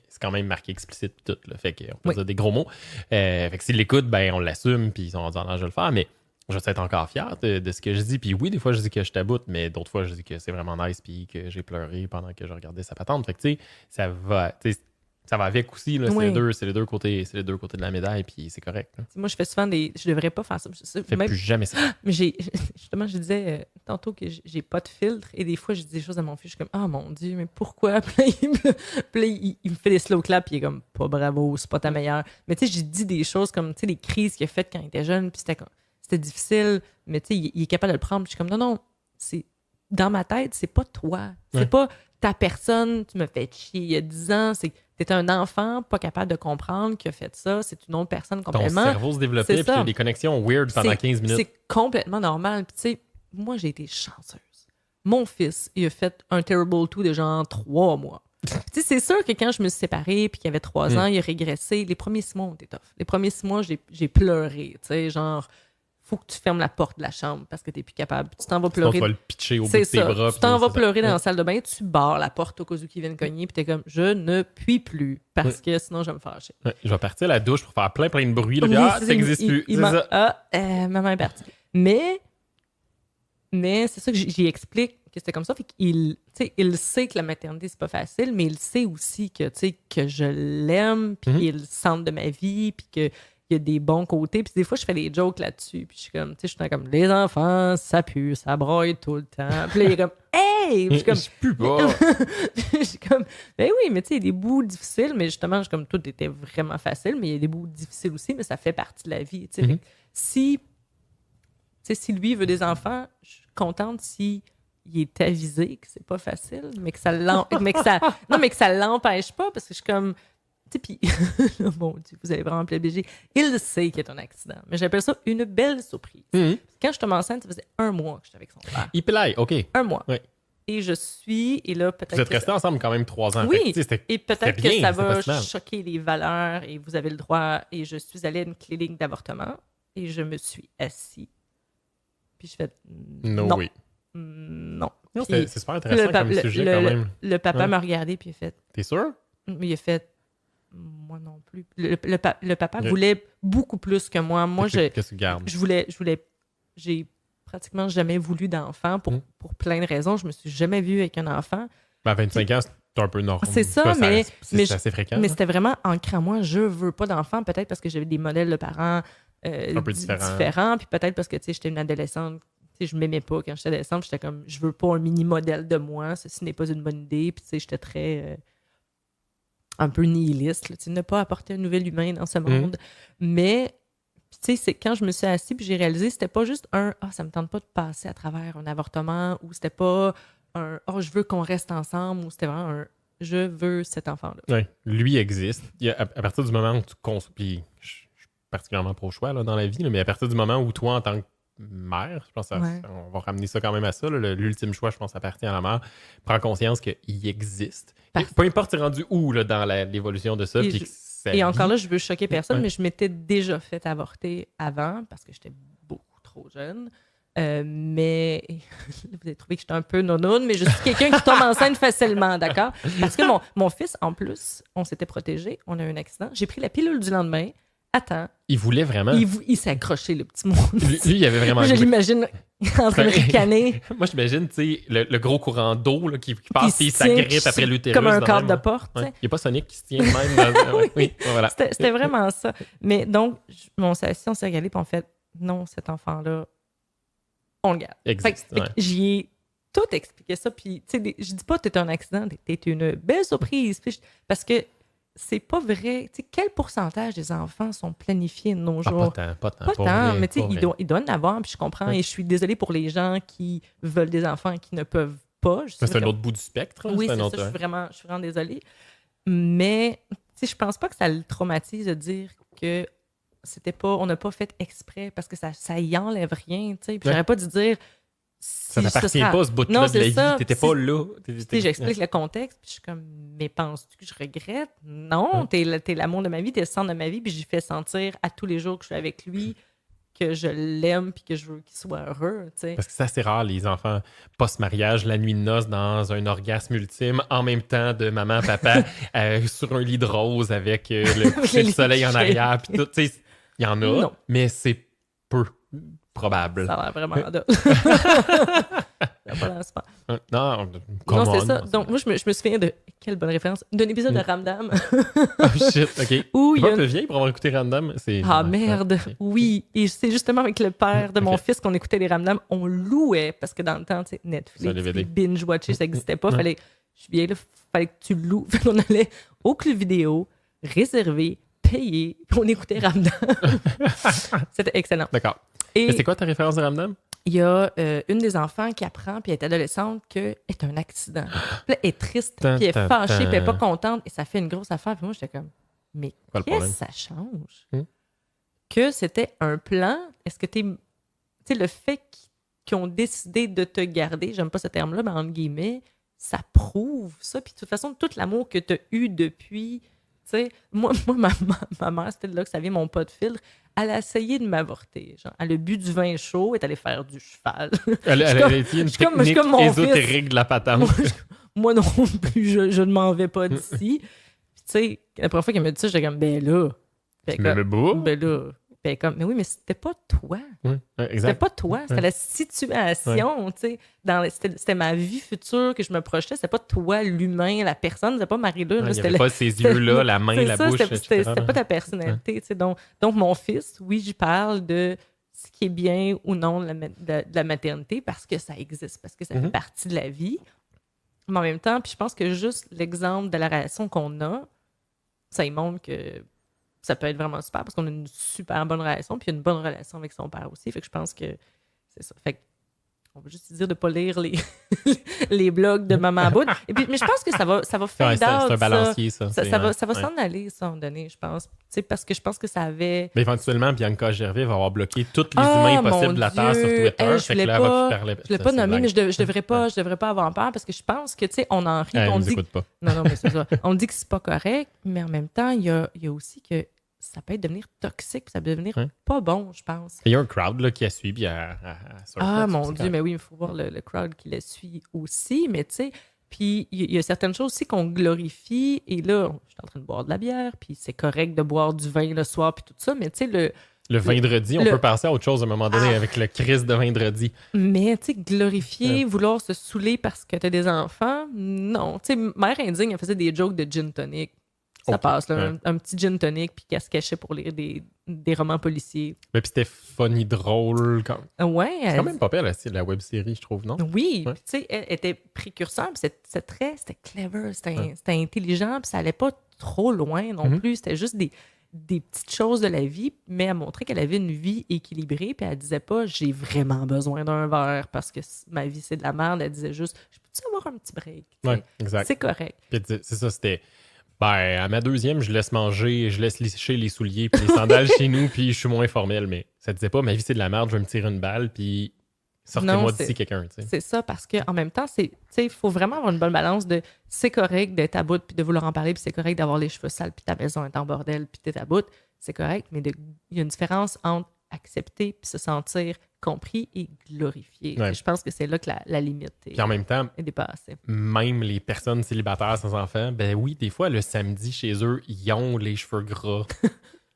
C'est quand même marqué explicite tout. Là, fait qu'on peut dire des gros mots. Fait que s'ils l'écoutent, ben on l'assume, puis ils sont rendus en âge de le faire. Mais je vais être encore fier de ce que je dis. Puis oui, des fois, je dis que je taboute, mais d'autres fois, je dis que c'est vraiment nice puis que j'ai pleuré pendant que je regardais sa patente. Fait que, tu sais, ça va avec aussi. Là, oui. C'est les deux côtés de la médaille, puis c'est correct. Là. Moi, je fais souvent je devrais pas faire ça. Fais plus jamais ça. Mais justement, je disais tantôt que j'ai pas de filtre et des fois, je dis des choses à mon fils. Je suis comme, ah mon Dieu, mais pourquoi? Puis là, il me fait des slow claps, puis il est comme, pas bravo, c'est pas ta meilleure. Mais tu sais, j'ai dit des choses comme, tu sais, les crises qu'il a faites quand il était jeune, puis c'était difficile, mais tu sais, il est capable de le prendre. Puis je suis comme, non, c'est dans ma tête, c'est pas toi. C'est pas ta personne, tu me fais chier il y a 10 ans. T'es un enfant pas capable de comprendre qui a fait ça. C'est une autre personne complètement. Ton cerveau se développait, puis il y a des connexions weird pendant 15 minutes. C'est complètement normal. Puis tu sais, moi, j'ai été chanceuse. Mon fils, il a fait un Terrible 2 de genre 3 mois. Tu sais, c'est sûr que quand je me suis séparée puis qu'il avait 3 ans, il a régressé. Les premiers 6 mois ont été tough. Les premiers 6 mois, j'ai pleuré. Tu sais, genre... faut que tu fermes la porte de la chambre parce que t'es plus capable. Puis tu t'en vas Sinon, pleurer. tu vas le pitcher au bout C'est de tes ça. bras. Tu t'en puis vas c'est ça. pleurer dans la salle de bain, tu barres la porte au cas où qu'ils viennent cogner, puis t'es comme, je ne puis plus parce que sinon je vais me fâcher. Ouais, je vais partir à la douche pour faire plein de bruit. Là, puis, Oui, ça n'existe plus. C'est ça. Maman est partie. Mais c'est ça que j'y explique que c'était comme ça. Fait qu'il, tu sais, il sait que la maternité, c'est pas facile, mais il sait aussi que, tu sais, que je l'aime, puis qu'il est le centre de ma vie, puis qu'il y a des bons côtés. Puis des fois, je fais des jokes là-dessus. Puis je suis comme, tu sais, je suis comme, les enfants, ça pue, ça broye tout le temps. Puis là, il est comme, hey! Puis je suis comme, Je pue pas. je suis comme, ben oui, mais tu sais, il y a des bouts difficiles, mais justement, je suis comme, tout était vraiment facile, mais il y a des bouts difficiles aussi, mais ça fait partie de la vie, tu sais. Fait que si lui veut des enfants, je suis contente si il est avisé que c'est pas facile, mais que ça l'empêche pas, parce que je suis comme, tu sais, puis, bon Dieu, vous allez vraiment plébéger, il sait qu'il y a un accident, mais j'appelle ça une belle surprise. Quand je tombe enceinte, ça faisait 1 mois que j'étais avec son frère. Il plaît, OK. 1 mois. Oui. Et je suis, et là, peut-être Vous êtes restés ensemble quand même 3 ans. Oui, Fait que, et peut-être bien, que ça c'était pas va si mal. choquer les valeurs et vous avez le droit. Et je suis allée à une clinique d'avortement et je me suis assis. Puis je fais No non. way. Non. Non, Puis c'est super intéressant comme sujet quand même. le papa m'a regardé puis il a fait. T'es sûr? Il a fait. Moi non plus. Le papa voulait beaucoup plus que moi. Moi, Qu'est-ce que tu gardes? j'ai pratiquement jamais voulu d'enfant pour plein de raisons. Je me suis jamais vue avec un enfant. Ben, à 25 ans, c'est un peu normal. C'est ça, mais c'est assez fréquent. Mais hein? c'était vraiment ancré en moi. Je veux pas d'enfant, peut-être parce que j'avais des modèles de parents Un peu différents, puis peut-être parce que j'étais une adolescente. Je m'aimais pas quand j'étais adolescente. J'étais comme, je veux pas un mini-modèle de moi. Ceci n'est pas une bonne idée. Puis j'étais très un peu nihiliste. Là, ne pas apporter un nouvel humain dans ce monde. Mais c'est quand je me suis assise puis j'ai réalisé c'était pas juste ça me tente pas de passer à travers un avortement, ou c'était pas je veux qu'on reste ensemble, ou c'était vraiment je veux cet enfant-là. Oui, lui existe. À partir du moment où tu puis je suis particulièrement pro-choix là, dans la vie, là, mais à partir du moment où toi, en tant que mère, je pense on va ramener ça quand même à ça, là, l'ultime choix, je pense, appartient à la mère, prends conscience qu'il existe. Peu importe t'es rendu où là, dans l'évolution de ça, puis et encore là, je veux choquer personne, mais je m'étais déjà fait avorter avant parce que j'étais beaucoup trop jeune. Mais vous avez trouvé que j'étais un peu nonoune, mais je suis quelqu'un qui tombe enceinte facilement, d'accord? Parce que mon fils, en plus, on s'était protégé, on a eu un accident. J'ai pris la pilule du lendemain. Attends. Il voulait vraiment. Il s'est accroché, le petit monde. Lui, il avait vraiment. Je l'imagine en train de ricaner. Moi, j'imagine, tu sais, le gros courant d'eau là, qui passe, puis ça grippe après l'utérus. Comme un cadre de porte. Ouais. Il n'y a pas Sonic qui se tient même. Dans... oui, voilà. C'était vraiment ça. Mais donc, on s'est assis, on s'est regardé, puis on fait non, cet enfant-là, on le garde. Existe. J'y ai tout expliqué ça. Puis, tu sais, je dis pas que t'es un accident, t'es une belle surprise. Parce que c'est pas vrai. Tu sais, quel pourcentage des enfants sont planifiés de nos jours? Pas tant. Pas tant, mais tu sais, il doit en avoir, puis je comprends. Et je suis désolée pour les gens qui veulent des enfants et qui ne peuvent pas. C'est un autre bout du spectre. Oui, c'est ça. Autre... Je suis vraiment désolée. Mais, tu sais, je pense pas que ça le traumatise de dire que on n'a pas fait exprès, parce que ça y enlève rien, tu sais. Puis j'aurais pas dû dire... Ça t'appartient pas, ce bout-là de la vie. T'étais pas là. J'explique le contexte, puis je suis comme, mais penses-tu que je regrette? Non, t'es l'amour de ma vie, t'es le centre de ma vie, puis j'y fais sentir à tous les jours que je suis avec lui que je l'aime, puis que je veux qu'il soit heureux, tu sais. Parce que c'est assez rare, les enfants post-mariage, la nuit de noces, dans un orgasme ultime, en même temps de maman, papa, sur un lit de rose avec le coucher de soleil en arrière, puis tout, tu sais, il y en a, mais c'est peu probable. Ça a l'air vraiment adorable. Non, c'est ça. Donc, moi, je me souviens de... Quelle bonne référence. D'un épisode de Ramdam. Oh shit, OK. Où tu es un peu vieille pour avoir écouté Ramdam? Merde. Okay. Oui. Et c'est justement avec le père de mon fils qu'on écoutait les Ramdam. On louait, parce que dans le temps, tu sais, Netflix, binge-watcher, ça n'existait pas. Je suis vieille, là, fallait que tu loues. Fait qu'on allait au club vidéo, réservé, payé, puis on écoutait Ramdam. C'était excellent. D'accord. Et c'est quoi ta référence de Ramdam? Il y a une des enfants qui apprend, puis elle est adolescente, qu'elle est un accident. Puis là, elle est triste, puis elle est fâchée, puis elle n'est pas contente, et ça fait une grosse affaire. Puis moi, j'étais comme, mais qu'est-ce que ça change? Que c'était un plan? Est-ce que tu sais, le fait qu'ils ont décidé de te garder, j'aime pas ce terme-là, mais entre guillemets, ça prouve ça. Puis de toute façon, tout l'amour que tu as eu depuis, sais, moi ma mère, c'était de là que ça vient, mon pas de filtre. Elle a essayé de m'avorter. Genre, elle a bu du vin chaud, est allée faire du cheval. Elle a essayé une technique ésotérique de la patente. Moi non plus, je ne m'en vais pas d'ici. Puis, tu sais, la première fois qu'elle m'a dit ça, j'étais comme, ben là. Tu m'aimais pas? Ben là. Ben comme, mais oui, mais c'était pas toi. C'était pas toi, c'était la situation, tu sais. C'était ma vie future que je me projetais. C'était pas toi, l'humain, la personne. C'était pas Marie-Lune. Il n'y avait pas ses yeux-là, la main, la bouche, C'était pas ta personnalité, tu sais. Donc, mon fils, oui, j'y parle de ce qui est bien ou non de la maternité parce que ça existe, parce que ça fait partie de la vie. Mais en même temps, puis je pense que juste l'exemple de la relation qu'on a, ça y montre que ça peut être vraiment super parce qu'on a une super bonne relation, puis une bonne relation avec son père aussi. Fait que je pense que c'est ça. Fait que on va juste dire de ne pas lire les blogs de Maman Boud. Et puis, mais je pense que ça va faire c'est un balancier, ça. Ça va s'en aller, ça, à un moment donné, je pense. Tu sais, parce que je pense que ça avait... Mais éventuellement, Bianca Gervais va avoir bloqué tous les humains possibles de la Terre sur Twitter. Je ne l'ai pas nommé, mais je devrais pas avoir peur parce que je pense que, tu sais, on en rit. On dit... pas. Non, mais c'est ça. On dit que c'est pas correct, mais en même temps, il y a aussi que ça peut devenir toxique, ça peut devenir pas bon, je pense. Il y a un crowd là, qui a suivi à mon Dieu, mais oui, il faut voir le crowd qui la suit aussi, mais tu sais, puis il y a certaines choses aussi qu'on glorifie, et là, je suis en train de boire de la bière, puis c'est correct de boire du vin le soir, puis tout ça, mais tu sais, le vendredi, on peut passer à autre chose à un moment donné avec le crise de vendredi. Mais, tu sais, glorifier, vouloir se saouler parce que t'as des enfants, non. Tu sais, Mère Indigne, elle faisait des jokes de gin tonic. Ça passe, là, un petit gin tonic, puis qu'elle se cachait pour lire des romans policiers. Mais puis c'était funny, drôle. Ouais. C'est quand même pas pire, la web-série, je trouve, non? Oui, tu sais, elle était précurseur, puis c'était clever, c'était intelligent, puis ça allait pas trop loin non plus. C'était juste des petites choses de la vie, mais elle montrait qu'elle avait une vie équilibrée, puis elle disait pas « j'ai vraiment besoin d'un verre parce que ma vie, c'est de la merde ». Elle disait juste « je peux-tu avoir un petit break? » Ouais, exact. C'est correct. Puis c'est ça, c'était... Ben, à ma deuxième, je laisse manger, je laisse lécher les souliers puis les sandales chez nous, puis je suis moins formel, mais ça disait pas, ma vie c'est de la merde, je vais me tirer une balle, puis sortez-moi d'ici quelqu'un. T'sais. C'est ça, parce qu'en même temps, il faut vraiment avoir une bonne balance de c'est correct d'être à bout puis de vouloir en parler, puis c'est correct d'avoir les cheveux sales, puis ta maison est en bordel, puis t'es à bout, c'est correct, mais il y a une différence entre accepter puis se sentir compris et glorifié. Ouais. Je pense que c'est là que la limite puis en même temps, est dépassée. Même les personnes célibataires sans enfants, ben oui, des fois, le samedi, chez eux, ils ont les cheveux gras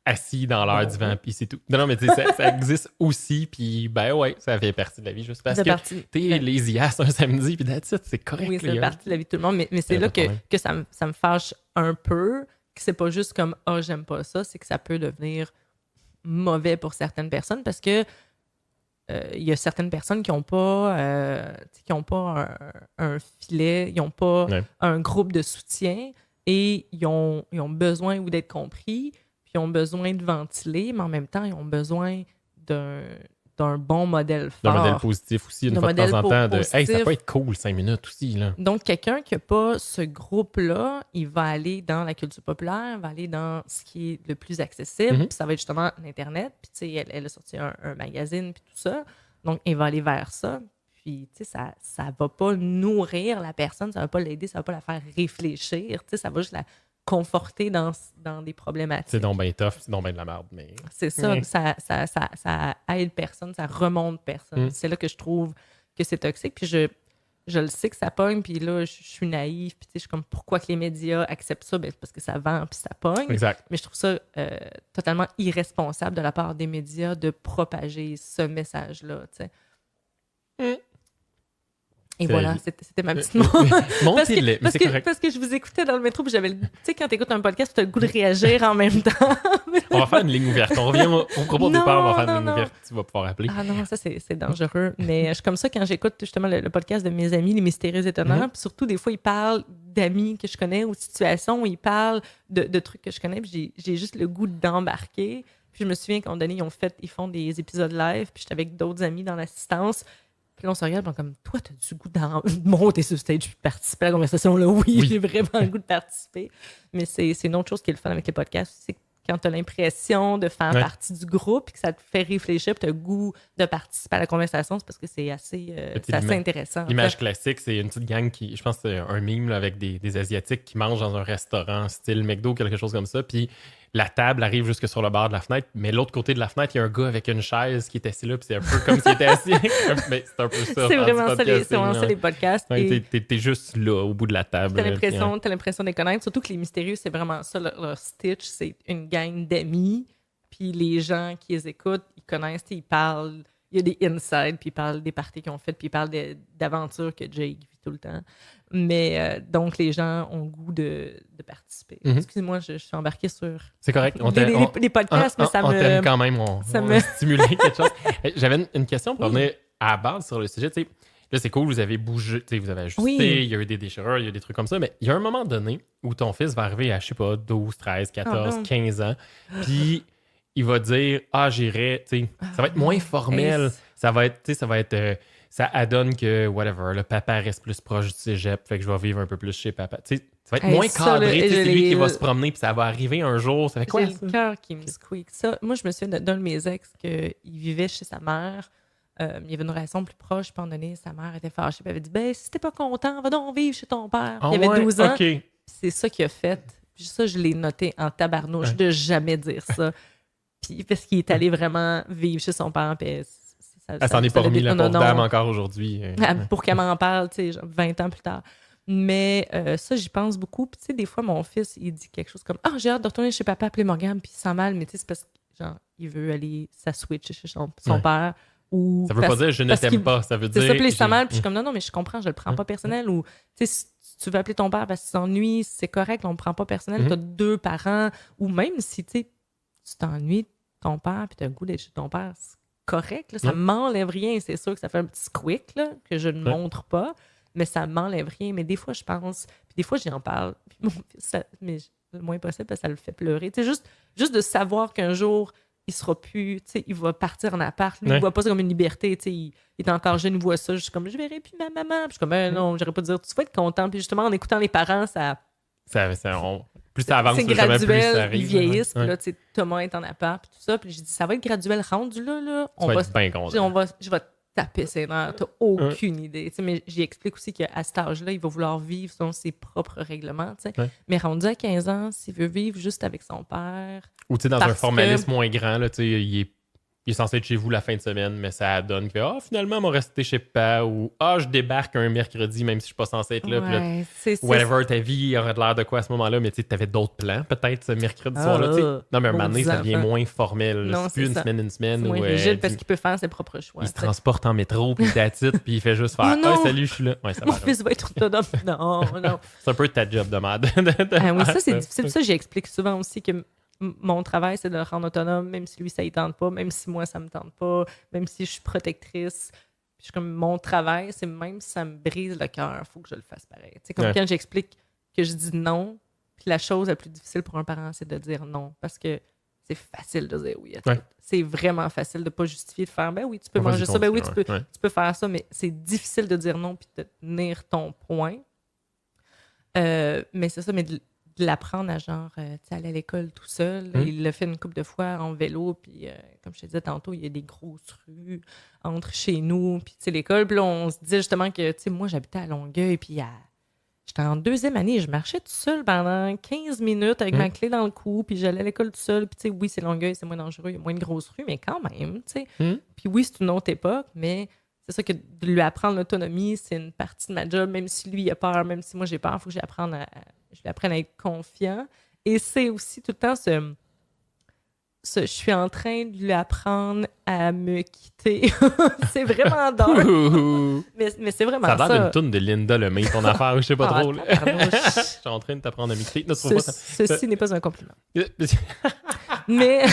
assis dans leur divan, puis c'est tout. Non, mais tu sais, ça existe aussi, puis ben ouais, ça fait partie de la vie, juste parce que t'es lazy ass un samedi, puis that's it, c'est correct. Oui, c'est partie de la vie de tout le monde, mais c'est là que ça me fâche un peu, que c'est pas juste comme « Ah, j'aime pas ça », c'est que ça peut devenir mauvais pour certaines personnes, parce que il y a certaines personnes qui n'ont pas, un filet, ils n'ont pas un groupe de soutien et ils ont besoin ou d'être compris, puis ils ont besoin de ventiler, mais en même temps, ils ont besoin d'un bon modèle fort. D'un modèle positif aussi, une fois de temps en temps. Hey, ça peut être cool 5 minutes aussi. Là. Donc, quelqu'un qui n'a pas ce groupe-là, il va aller dans la culture populaire, il va aller dans ce qui est le plus accessible, puis ça va être justement l'Internet. Puis, tu sais, elle a sorti un magazine, puis tout ça. Donc, il va aller vers ça. Puis, tu sais, ça ne va pas nourrir la personne, ça ne va pas l'aider, ça ne va pas la faire réfléchir. Tu sais, ça va juste la conforter dans des problématiques. C'est donc bien tough, c'est donc bien de la merde. Mais... C'est ça, ça aide personne, ça remonte personne. C'est là que je trouve que c'est toxique. Puis je le sais que ça pogne, puis là, je suis naïve, puis tu sais, je suis comme, pourquoi que les médias acceptent ça? Ben, parce que ça vend, puis ça pogne. Exact. Mais je trouve ça totalement irresponsable de la part des médias de propager ce message-là, tu sais. Et voilà, c'était ma petite parce que je vous écoutais dans le métro, puis j'avais tu sais, quand tu écoutes un podcast, tu as le goût de réagir en même temps. On va faire une ligne ouverte. On revient au propos départ, on va faire une ligne ouverte. Tu vas pouvoir appeler. Ah non, ça, c'est dangereux. Mais je suis comme ça quand j'écoute justement le podcast de mes amis, les mystérieux étonnants. Puis surtout, des fois, ils parlent d'amis que je connais ou de situations où ils parlent de trucs que je connais. Puis j'ai juste le goût d'embarquer. Puis je me souviens qu'à un moment donné, ils font des épisodes live. Puis j'étais avec d'autres amis dans l'assistance. Puis là, on se regarde, puis comme, toi, t'as du goût de monter sur stage puis participer à la conversation. Là, oui, j'ai vraiment le goût de participer. Mais c'est une autre chose qui est le fun avec les podcasts, c'est que quand tu as l'impression de faire partie du groupe et que ça te fait réfléchir, puis tu as le goût de participer à la conversation, c'est parce que c'est assez intéressant. L'image classique, c'est une petite gang qui, je pense que c'est un meme là, avec des Asiatiques qui mangent dans un restaurant style McDo, quelque chose comme ça, puis la table arrive jusque sur le bord de la fenêtre, mais l'autre côté de la fenêtre, il y a un gars avec une chaise qui est assis là, puis c'est un peu comme s'il était assis. Mais c'est un peu ça. C'est vraiment ça, les podcasts. Ouais, t'es juste là, au bout de la table. T'as l'impression de les connaître. Surtout que les mystérieux, c'est vraiment ça. Leur Stitch, c'est une gang d'amis. Puis les gens qui les écoutent, ils connaissent, ils parlent. Il y a des insides, puis ils parlent des parties qu'ils ont faites, puis ils parlent d'aventures que Jake vit tout le temps. Mais donc, les gens ont le goût de participer. Excuse-moi, je suis embarquée sur c'est correct. Les podcasts, mais ça on me... t'aime quand même, on a stimulé quelque chose. J'avais une question pour revenir à la base sur le sujet. Tu sais, là, c'est cool, vous avez bougé, vous avez ajusté, il y a eu des déchirures, il y a eu des trucs comme ça, mais il y a un moment donné où ton fils va arriver à, je sais pas, 12, 13, 14, 15 ans, puis il va dire « Ah, j'irai, tu sais, ça va être moins formel, ça va être ça adonne que, whatever, le papa reste plus proche du cégep, fait que je vais vivre un peu plus chez papa. » Tu sais, ça va être moins cadré, c'est lui qui va se promener, puis ça va arriver un jour, ça fait quoi, J'ai le cœur qui me squeak. Ça, moi, je me souviens d'un de mes ex qu'il vivait chez sa mère. Il y avait une relation plus proche, puis à un moment donné, sa mère était fâchée, puis elle avait dit « Ben, si t'es pas content, va donc vivre chez ton père. » Il avait 12 ans, puis c'est ça qu'il a fait. Puis ça, je l'ai noté en tabarnouche de jamais dire ça. Puis parce qu'il est allé vraiment vivre chez son père, puis elle s'en est pas remis, la pauvre dame, encore aujourd'hui. Pour qu'elle m'en parle, tu sais, 20 ans plus tard. Mais ça, j'y pense beaucoup. Puis tu sais, des fois, mon fils, il dit quelque chose comme « Ah, j'ai hâte de retourner chez papa, appeler Morgane, puis il sent mal. » Mais tu sais, c'est parce que, genre, il veut aller sa switch chez son père. Ou ça veut pas dire « je ne t'aime pas », ça veut dire... C'est ça, puis il sent mal, puis je suis comme « Non, mais je comprends, je le prends pas personnel. » Ou, tu sais, si tu veux appeler ton père parce qu'il s'ennuie, c'est correct, on le prend pas personnel. T'as 2 parents. Ou même si, tu sais, tu t'ennuies de ton père, puis t'as le goût d'être chez ton père, c'est correct, là, ça m'enlève rien. C'est sûr que ça fait un petit squeak, là, que je ne montre pas, mais ça m'enlève rien. Mais des fois, je pense, puis des fois, j'en parle, puis mon fils, mais le moins possible, parce que ça le fait pleurer. Tu sais, juste de savoir qu'un jour, il sera plus, tu sais, il va partir en appart. Lui, il voit pas ça comme une liberté, tu sais, il est encore jeune, il voit ça, je suis comme, je verrai plus ma maman. Puis je suis comme, non, j'aurais pas dire, tu vas être content. Puis justement, en écoutant les parents, plus ça avance, c'est graduel, plus ça arrive. Ils vieillissent, puis là, tu sais, Thomas est en appart, puis tout ça. Puis j'ai dit, ça va être graduel, rendu là. Je vais taper ses nerfs, t'as aucune idée. Tu sais, mais j'y explique aussi qu'à cet âge-là, il va vouloir vivre selon ses propres règlements, tu sais. Mais rendu à 15 ans, s'il veut vivre juste avec son père... Ou tu sais, dans un formalisme moins grand, là, tu sais, il est censé être chez vous la fin de semaine, mais ça donne que finalement, on va rester chez papa, ou je débarque un mercredi, même si je suis pas censé être là. Ouais, puis là, whatever, ta vie aurait l'air de quoi à ce moment-là, mais tu avais d'autres plans, peut-être, ce mercredi soir-là. Non, mais un moment donné, ça devient moins formel. Non, c'est plus une semaine. C'est moins rigide parce qu'il peut faire ses propres choix. Il se transporte en métro, puis t'attite, puis il fait juste faire salut, je suis là. Ouais, ça mon fils va être autonome. Non. C'est un peu ta job de merde. Oui, ça, c'est difficile. Ça, j'explique souvent aussi que mon travail, c'est de le rendre autonome, même si lui, ça ne tente pas, même si moi, ça ne me tente pas, même si je suis protectrice. Puis je suis comme, mon travail, c'est même si ça me brise le cœur, il faut que je le fasse pareil. C'est comme quand j'explique que je dis non, puis la chose la plus difficile pour un parent, c'est de dire non, parce que c'est facile de dire oui à tout. C'est vraiment facile de ne pas justifier, de faire, ben oui, tu peux manger ça, ben oui, tu peux faire ça, mais c'est difficile de dire non puis de tenir ton point. Mais c'est ça, mais de l'apprendre à genre, tu sais, aller à l'école tout seul. Il l'a fait une couple de fois en vélo, puis comme je te disais tantôt, il y a des grosses rues entre chez nous, puis tu sais, l'école. Puis là, on se disait justement que, tu sais, moi, j'habitais à Longueuil, puis j'étais en 2e année, je marchais tout seul pendant 15 minutes avec ma clé dans le cou, puis j'allais à l'école tout seul. Puis tu sais, oui, c'est Longueuil, c'est moins dangereux, il y a moins de grosses rues, mais quand même, tu sais. Puis oui, c'est une autre époque, mais c'est ça que de lui apprendre l'autonomie, c'est une partie de ma job, même si lui, il a peur, même si moi, j'ai peur, il faut que je lui apprenne à être confiant. Et c'est aussi tout le temps je suis en train de lui apprendre à me quitter. C'est vraiment drôle. mais c'est vraiment ça. Ça a l'air d'une toune de Linda Lemay, ton affaire, je sais pas trop. Je suis en train de t'apprendre à me quitter. Ceci n'est pas un compliment. Mais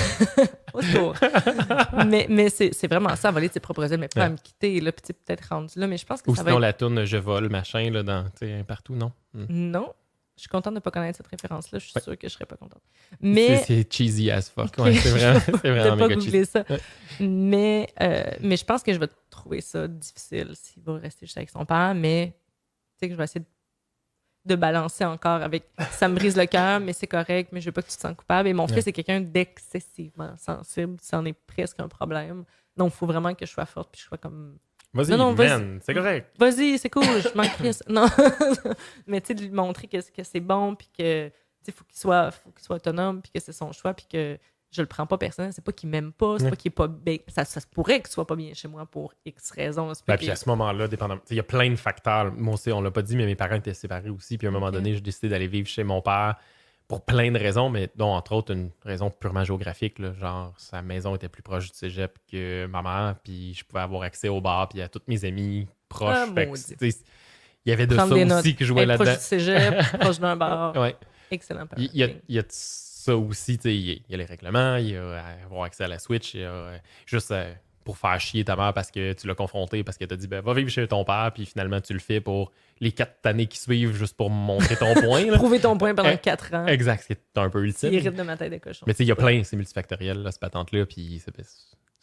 au secours. Mais c'est vraiment ça, voler de ses propres ailes, mais pas à me quitter, là, puis peut-être rendu là, mais je pense que ou ça sinon va être... la tourne Je vole, machin, là, partout, non? Non. Je suis contente de ne pas connaître cette référence-là. Je suis sûre que je ne serais pas contente. Mais... C'est cheesy as fuck. Okay. Ouais, c'est vraiment méga cheesy. Ça. Mais je pense que je vais trouver ça difficile s'il va rester juste avec son père, mais tu sais que je vais essayer de balancer encore avec ça me brise le cœur, mais c'est correct, mais je veux pas que tu te sens coupable. Et mon fils est quelqu'un d'excessivement sensible. C'en est presque un problème. Donc, il faut vraiment que je sois forte puis je sois comme... Vas-y, Non, man, c'est correct. Vas-y, c'est cool, je m'en crisse. Non, mais tu sais, de lui montrer que c'est bon puis que, tu sais, faut qu'il soit autonome puis que c'est son choix puis que je le prends pas personnel. C'est pas qu'il m'aime pas, c'est pas qu'il est pas bien. Ça se pourrait qu'il soit pas bien chez moi pour X raisons. Puis à ce moment-là, dépendamment, il y a plein de facteurs. Moi aussi, on l'a pas dit, mais mes parents étaient séparés aussi. Puis à un moment donné, j'ai décidé d'aller vivre chez mon père pour plein de raisons, mais dont entre autres une raison purement géographique. Là, genre, sa maison était plus proche du cégep que ma mère, puis je pouvais avoir accès au bar, puis à tous mes amis proches. Il y avait de Prendre ça des aussi notes. que je jouais là-dedans. Proche du cégep, proche d'un bar. Ouais. Excellent. Il y a ça aussi, il y a les règlements, il y a avoir accès à la Switch, il y a juste pour faire chier ta mère parce que tu l'as confronté, parce que tu as dit ben, va vivre chez ton père, puis finalement tu le fais pour les 4 années qui suivent juste pour montrer ton point. Là. Prouver ton point pendant 4 ans. Exact, c'est un peu ultime. Il hérite de ma tête de cochon. Mais tu sais, il y a plein, c'est multifactoriel, là, cette patente-là, puis c'est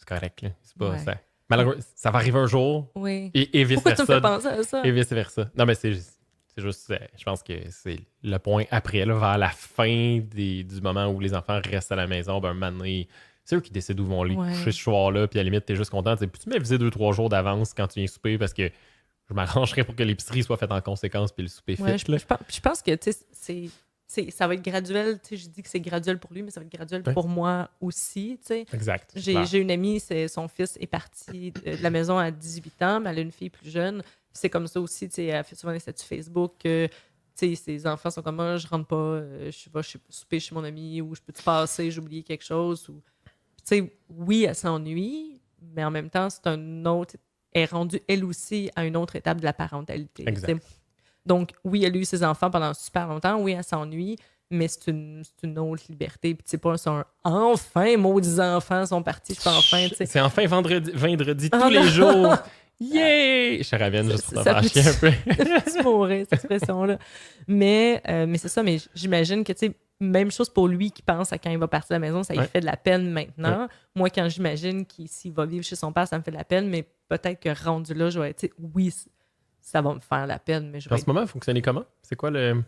correct. Là. C'est pas ça. Malheureusement, ça va arriver un jour. Oui. Et vice-versa. Pourquoi tu me fais penser à ça? Et vice-versa. Non, mais c'est juste, je pense que c'est le point après, là, vers la fin du moment où les enfants restent à la maison, ben, un moment donné, c'est eux qui décident où vont aller coucher ce soir-là, puis à la limite, t'es juste content. Peux-tu m'aviser 2-3 jours d'avance quand tu viens souper parce que je m'arrangerai pour que l'épicerie soit faite en conséquence puis le souper fait. Je pense que ça va être graduel. Je dis que c'est graduel pour lui, mais ça va être graduel pour moi aussi. T'sais. Exact. J'ai une amie, son fils est parti de la maison à 18 ans, mais elle a une fille plus jeune. C'est comme ça aussi. Elle fait souvent des statuts Facebook que ses enfants sont comme moi, je rentre pas, je vais souper chez mon ami ou je peux te passer, j'ai oublié quelque chose. Oui, elle s'ennuie, mais en même temps, c'est un autre. Elle est rendue, elle aussi, à une autre étape de la parentalité. Exact. Donc, oui, elle a eu ses enfants pendant super longtemps. Oui, elle s'ennuie, mais c'est une autre liberté. Puis, c'est pas enfin, maudits enfants sont partis, je suis enfin. C'est enfin vendredi tous les jours. Yeah! Je suis ravine juste pour t'en chier un peu. Tu mourrais, cette expression-là. Mais c'est ça, mais j'imagine que, tu sais, même chose pour lui qui pense à quand il va partir de la maison, ça lui fait de la peine maintenant. Ouais. Moi, quand j'imagine qu'il s'il va vivre chez son père, ça me fait de la peine, mais peut-être que rendu là, je vais être, oui, ça va me faire la peine. Mais en ce moment, fonctionnez comment? C'est quoi le.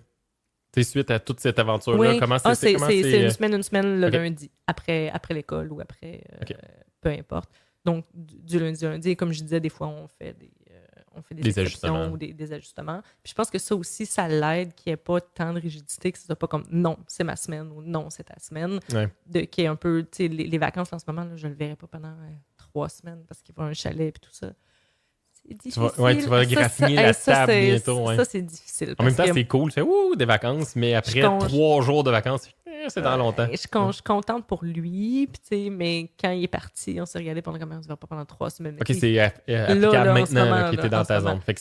Tu sais, suite à toute cette aventure-là, comment c'est? C'est une semaine le lundi, après l'école ou après, peu importe. Donc, du lundi au lundi, et comme je disais, des fois, on fait des ajustements ou des ajustements. Puis je pense que ça aussi, ça l'aide qu'il n'y ait pas tant de rigidité, que ce soit pas comme non, c'est ma semaine ou non, c'est ta semaine. Ouais. Qu'il y ait un peu, tu sais, les vacances en ce moment, là, je ne le verrai pas pendant 3 semaines parce qu'il va à un chalet et tout ça. C'est difficile. Tu vas graffiner la table bientôt. Ça, c'est difficile. En même temps, c'est cool. Tu fais des vacances, mais après 3 jours de vacances, c'est dans longtemps. Je suis contente pour lui, mais quand il est parti, on s'est regardé pendant combien on se verra pas pendant 3 semaines. OK, c'est applicable maintenant que tu es dans ta zone. Fait que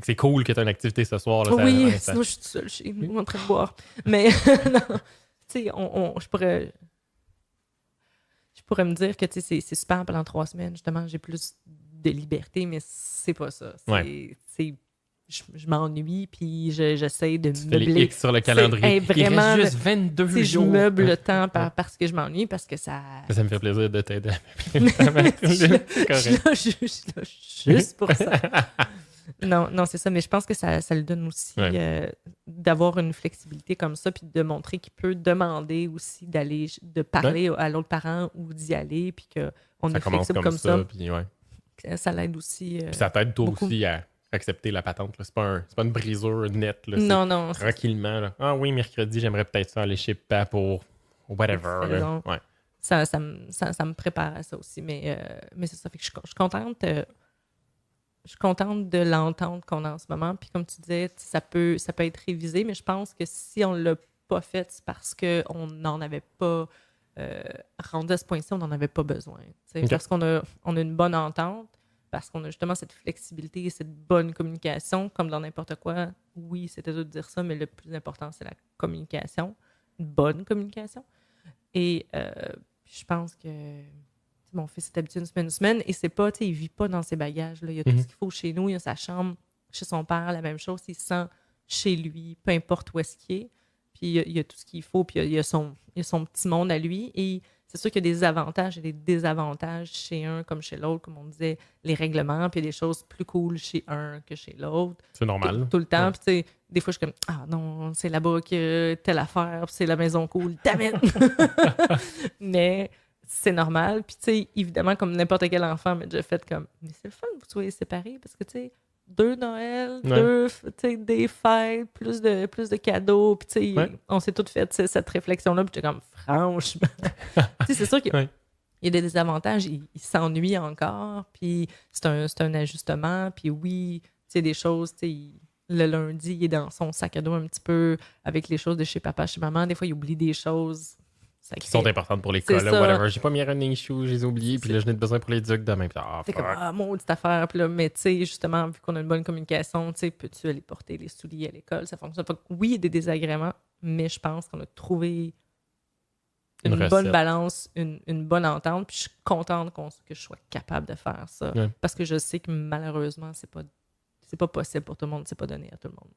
c'est cool que tu aies une activité ce soir. Là, oui, sinon je suis toute seule chez nous en train de boire. Mais non, tu sais, je pourrais me dire que c'est super pendant 3 semaines. Justement, j'ai plus de liberté, mais c'est pas ça. Je m'ennuie, puis j'essaie de meubler. X sur le calendrier. Vraiment, il reste juste 22 jours. Je meuble le temps parce que je m'ennuie, parce que ça... Ça me fait plaisir de t'aider à meubler. Je suis là juste pour ça. Non, c'est ça, mais je pense que ça lui donne aussi d'avoir une flexibilité comme ça, puis de montrer qu'il peut demander aussi de parler à l'autre parent ou d'y aller, puis qu'on est flexible comme ça. Puis ça l'aide aussi. Puis ça t'aide toi aussi à accepter la patente. Là. C'est pas une brisure nette. Là. Non. Tranquillement. Là. Ah oui, mercredi, j'aimerais peut-être ça aller chez papa pour whatever. Là. Ouais. Ça me prépare à ça aussi. Mais c'est ça. Fait que je suis contente. Je suis contente de l'entente qu'on a en ce moment. Puis comme tu disais, ça peut être révisé, mais je pense que si on ne l'a pas fait, c'est parce qu'on n'en avait pas rendu à ce point-ci, on n'en avait pas besoin. Okay. Parce qu'on a une bonne entente, parce qu'on a justement cette flexibilité et cette bonne communication, comme dans n'importe quoi. Oui, c'était de dire ça, mais le plus important, c'est la communication, une bonne communication. Et je pense que mon fils est habitué une semaine, et c'est pas, il vit pas dans ses bagages. Là. Il y a tout ce qu'il faut chez nous, il y a sa chambre, chez son père, la même chose, il se sent chez lui, peu importe où est-ce qu'il est. Puis il y a tout ce qu'il faut, puis il y a son petit monde à lui. Et c'est sûr qu'il y a des avantages et des désavantages chez un comme chez l'autre. Comme on disait, les règlements, puis il y a des choses plus cool chez un que chez l'autre. C'est normal. Tout le temps. Ouais. Puis, tu sais, des fois, je suis comme, ah non, c'est là-bas que telle affaire, puis c'est la maison cool, damn it! Mais c'est normal. Puis, tu sais, évidemment, comme n'importe quel enfant m'a déjà fait comme, mais c'est le fun que vous soyez séparés parce que, tu sais, 2 Noël, Ouais. tu sais, des fêtes, plus de cadeaux. Puis, tu sais, Ouais. on s'est toutes fait cette réflexion-là. Puis, j'étais comme, franchement. Tu sais, c'est sûr qu'il Ouais. y a des désavantages. Il s'ennuie encore. Puis, c'est un ajustement. Puis, oui, tu sais, des choses, tu sais, le lundi, il est dans son sac à dos un petit peu avec les choses de chez papa, chez maman. Des fois, il oublie des choses. Ça Qui sont crée- importantes pour l'école, C'est là, ça. whatever. J'ai pas mis running shoes, je les ai oubliés, puis C'est- là, je n'ai besoin pour les ducs demain. Puis, ah, C'est fuck. comme, ah, maudite affaire. Puis là, mais tu sais, justement, vu qu'on a une bonne communication, tu sais, peux-tu aller porter les souliers à l'école? Ça fonctionne. Fait que oui, il y a des désagréments, mais je pense qu'on a trouvé Une une recette. bonne balance, une bonne entente. Puis je suis contente que je sois capable de faire ça. Ouais. Parce que je sais que malheureusement, c'est pas possible pour tout le monde, c'est pas donné à tout le monde.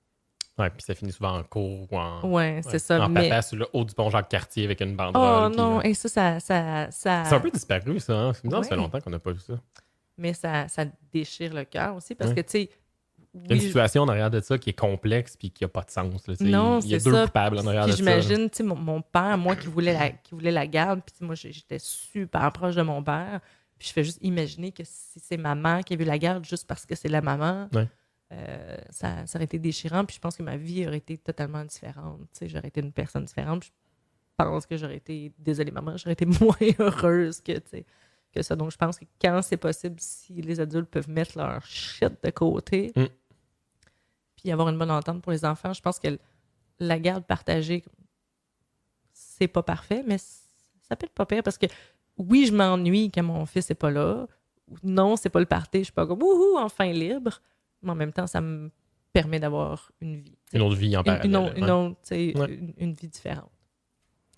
Ouais, puis ça finit souvent en cours ou en. Ouais, c'est ça. En Mais... papa sur le haut du pont Jacques-Cartier avec une Oh banderole. puis, non, et ça... C'est un peu disparu, ça. Hein? Ça fait Ouais. longtemps qu'on n'a pas vu ça. Mais ça déchire le cœur aussi parce Ouais. que, tu sais... Il y a une situation en arrière de ça qui est complexe puis qui n'a pas de sens. Là, Non, il y a c'est deux ça. coupables en arrière Puis de ça. là. j'imagine, tu sais, mon père, moi, qui voulait la garde, puis moi, j'étais super proche de mon père. Puis je fais juste imaginer que si c'est maman qui a vu la garde juste parce que c'est la maman, Ouais. ça aurait été déchirant. Puis je pense que ma vie aurait été totalement différente. Tu sais, j'aurais été une personne différente. Puis je pense que j'aurais été, désolée maman, j'aurais été moins heureuse que, tu sais, que ça. Donc je pense que quand c'est possible, si les adultes peuvent mettre leur shit de côté, Mm. puis avoir une bonne entente pour les enfants, je pense que la garde partagée, c'est pas parfait, mais ça peut être pas pire parce que oui, je m'ennuie quand mon fils n'est pas là. Non, c'est pas le party. Je suis pas comme wouhou, enfin libre. Mais en même temps, ça me permet d'avoir une vie. Une autre vie en parallèle. Une ouais. autre, tu sais, Ouais. une vie différente.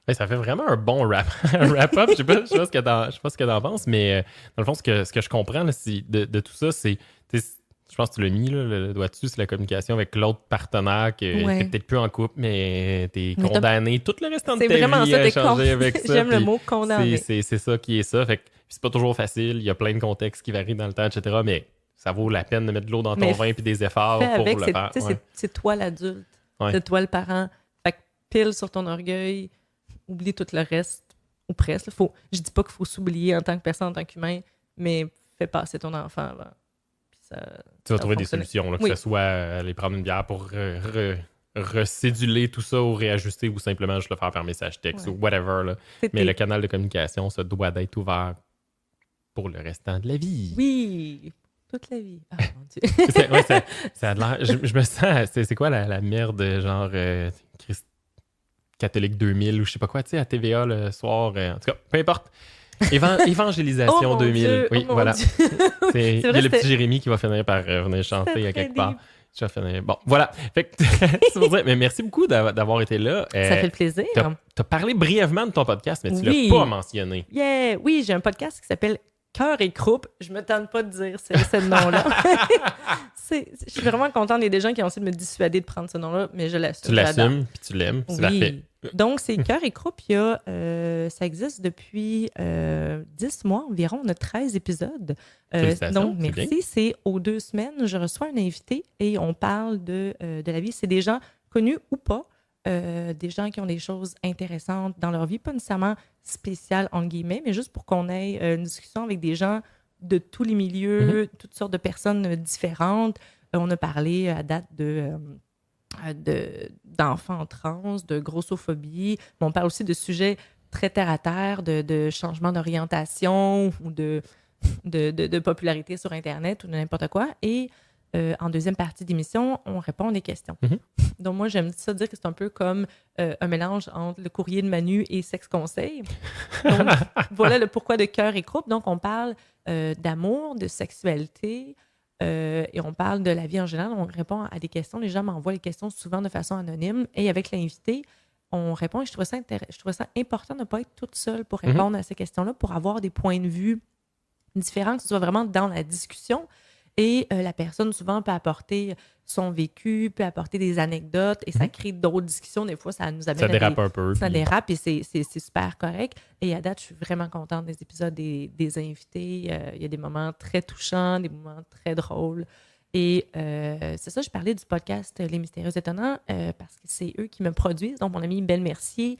Hey, ça fait vraiment un bon wrap-up. Je sais pas ce que t'en penses, mais dans le fond, ce que je comprends là, de tout ça, c'est. Je pense que tu l'as mis, là, le doigt dessus, c'est la communication avec l'autre partenaire que Ouais. t'es peut-être plus en couple, mais t'es Mais condamné tout le restant de C'est ta vraiment vie ça, à t'es échanger avec ça. J'aime le puis mot condamné. c'est ça qui est ça. Fait que c'est pas toujours facile. Il y a plein de contextes qui varient dans le temps, etc. Mais ça vaut la peine de mettre de l'eau dans ton Mais vin puis des efforts Fais pour avec, le c'est, faire. tu sais, Ouais. c'est toi l'adulte. Ouais. C'est toi le parent. Fait que pile sur ton orgueil, oublie tout le reste, ou presque. Je dis pas qu'il faut s'oublier en tant que personne, en tant qu'humain, mais fais passer ton enfant avant. Puis ça, Tu vas ça trouver des fonctionne. solutions, là, que Oui. ce soit aller prendre une bière pour recéduler tout ça ou réajuster ou simplement juste le faire par message texte Ouais. ou whatever. Là. C'est Mais tes- le canal de communication, ça doit d'être ouvert pour le restant de la vie. Oui, toute la vie. Ah, mon Dieu. Ouais, ça a l'air. Je me sens. C'est quoi la merde, genre Catholique 2000 ou je sais pas quoi, tu sais, à TVA le soir. En tout cas, peu importe. Évangélisation Oh mon 2000. Dieu, Oui, oh mon voilà. Dieu. Il y a vrai, le petit c'était- Jérémy qui va finir par venir chanter C'était à quelque très part. deep. Je vais finir. Bon, voilà. Fait que, c'est pour dire, mais merci beaucoup d'avoir été là. Ça fait le plaisir. T'as parlé brièvement de ton podcast, mais tu Oui. l'as pas mentionné. Yeah! Oui, j'ai un podcast qui s'appelle Cœur et croupe. Je me tente pas de dire ce nom-là. Je suis vraiment contente. Il y a des gens qui ont essayé de me dissuader de prendre ce nom-là, mais je l'assume. Tu j'adore. l'assumes, puis tu l'aimes, c'est parfait. Donc, c'est Cœur et croupe. Ça existe depuis 10 mois environ. On a 13 épisodes. Félicitations, Donc, c'est merci. C'est aux 2 semaines. Je reçois un invité et on parle de la vie. C'est des gens connus ou pas. Des gens qui ont des choses intéressantes dans leur vie, pas nécessairement spéciales, entre guillemets, mais juste pour qu'on ait une discussion avec des gens de tous les milieux, toutes sortes de personnes différentes. On a parlé à date d'enfants trans, de grossophobie, mais on parle aussi de sujets très terre-à-terre, de changement d'orientation ou de popularité sur Internet ou de n'importe quoi. Et en deuxième partie d'émission, on répond à des questions. Donc, moi, j'aime ça dire que c'est un peu comme un mélange entre le courrier de Manu et Sexe Conseil. Donc, voilà le pourquoi de Cœur et croupe. Donc, on parle d'amour, de sexualité et on parle de la vie en général. On répond à des questions. Les gens m'envoient les questions souvent de façon anonyme. Et avec l'invité, on répond. Et je trouvais ça important de ne pas être toute seule pour répondre à ces questions-là, pour avoir des points de vue différents, que ce soit vraiment dans la discussion. Et la personne, souvent, peut apporter son vécu, peut apporter des anecdotes et ça crée d'autres discussions. Des fois, ça nous amène Ça dérape un peu. Ça puis- dérape et c'est super correct. Et à date, je suis vraiment contente des épisodes des invités. Il y a des moments très touchants, des moments très drôles. Et c'est ça, je parlais du podcast Les Mystérieux Étonnants parce que c'est eux qui me produisent. Donc, mon ami Ben Mercier,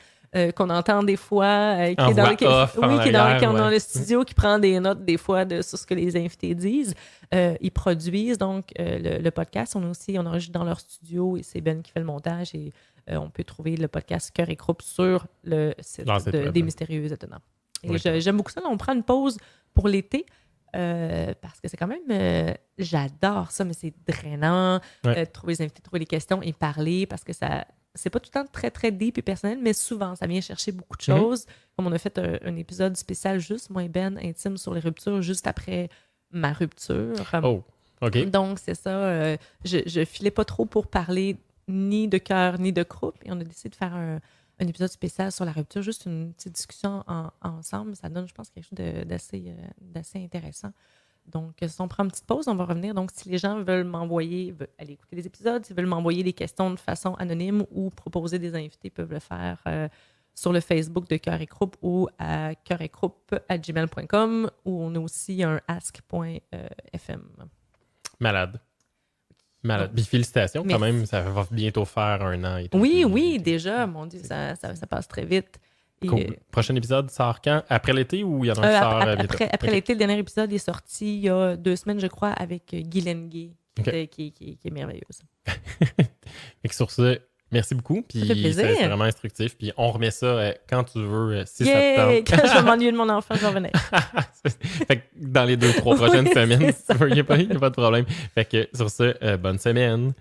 qu'on entend des fois, qui En est dans, voix off, en qui est arrière, dans ouais. le studio, qui prend des notes des fois sur ce que les invités disent. Ils produisent donc le podcast. On enregistre dans leur studio et c'est Ben qui fait le montage et on peut trouver le podcast Cœur et Croupe sur le site Ah, c'est très des bien. Mystérieux Étonnants. Et Oui. j'aime beaucoup ça. Là, on prend une pause pour l'été. Parce que c'est quand même, j'adore ça, mais c'est drainant Ouais. de trouver les invités, trouver les questions et parler parce que c'est pas tout le temps très, très deep et personnel, mais souvent, ça vient chercher beaucoup de choses. Comme on a fait un épisode spécial juste, moi et Ben, intime sur les ruptures, juste après ma rupture. Oh, OK. Donc, c'est ça. Je filais pas trop pour parler ni de cœur ni de croupe et on a décidé de faire un épisode spécial sur la rupture, juste une petite discussion ensemble. Ça donne, je pense, quelque chose d'assez intéressant. Donc, si on prend une petite pause, on va revenir. Donc, si les gens veulent veulent aller écouter les épisodes, s'ils veulent m'envoyer des questions de façon anonyme ou proposer des invités, ils peuvent le faire sur le Facebook de Cœur et Croupe ou à cœuretcroupe@gmail.com ou on a aussi un ask.fm. Malade. Puis félicitations quand Merci. même, ça va bientôt faire 1 an et tout. Oui, déjà, mon Dieu, ça passe très vite. Et, Cool. Prochain épisode sort quand? Après l'été ou il y en a un qui sort bientôt? après Ok. l'été, le dernier épisode est sorti il y a 2 semaines, je crois, avec Guy Lenguet, Ok. qui est merveilleuse. Fait que sur ce, merci beaucoup. Puis Ça fait plaisir. c'est vraiment instructif. Puis on remet ça quand tu veux, si ça Yay! te tente. Quand je vais m'ennuyer de mon enfant, je vais revenir. Fait que dans les 2-3 prochaines Oui, semaines, c'est si tu veux, il n'y a pas de problème. Fait que sur ce, bonne semaine.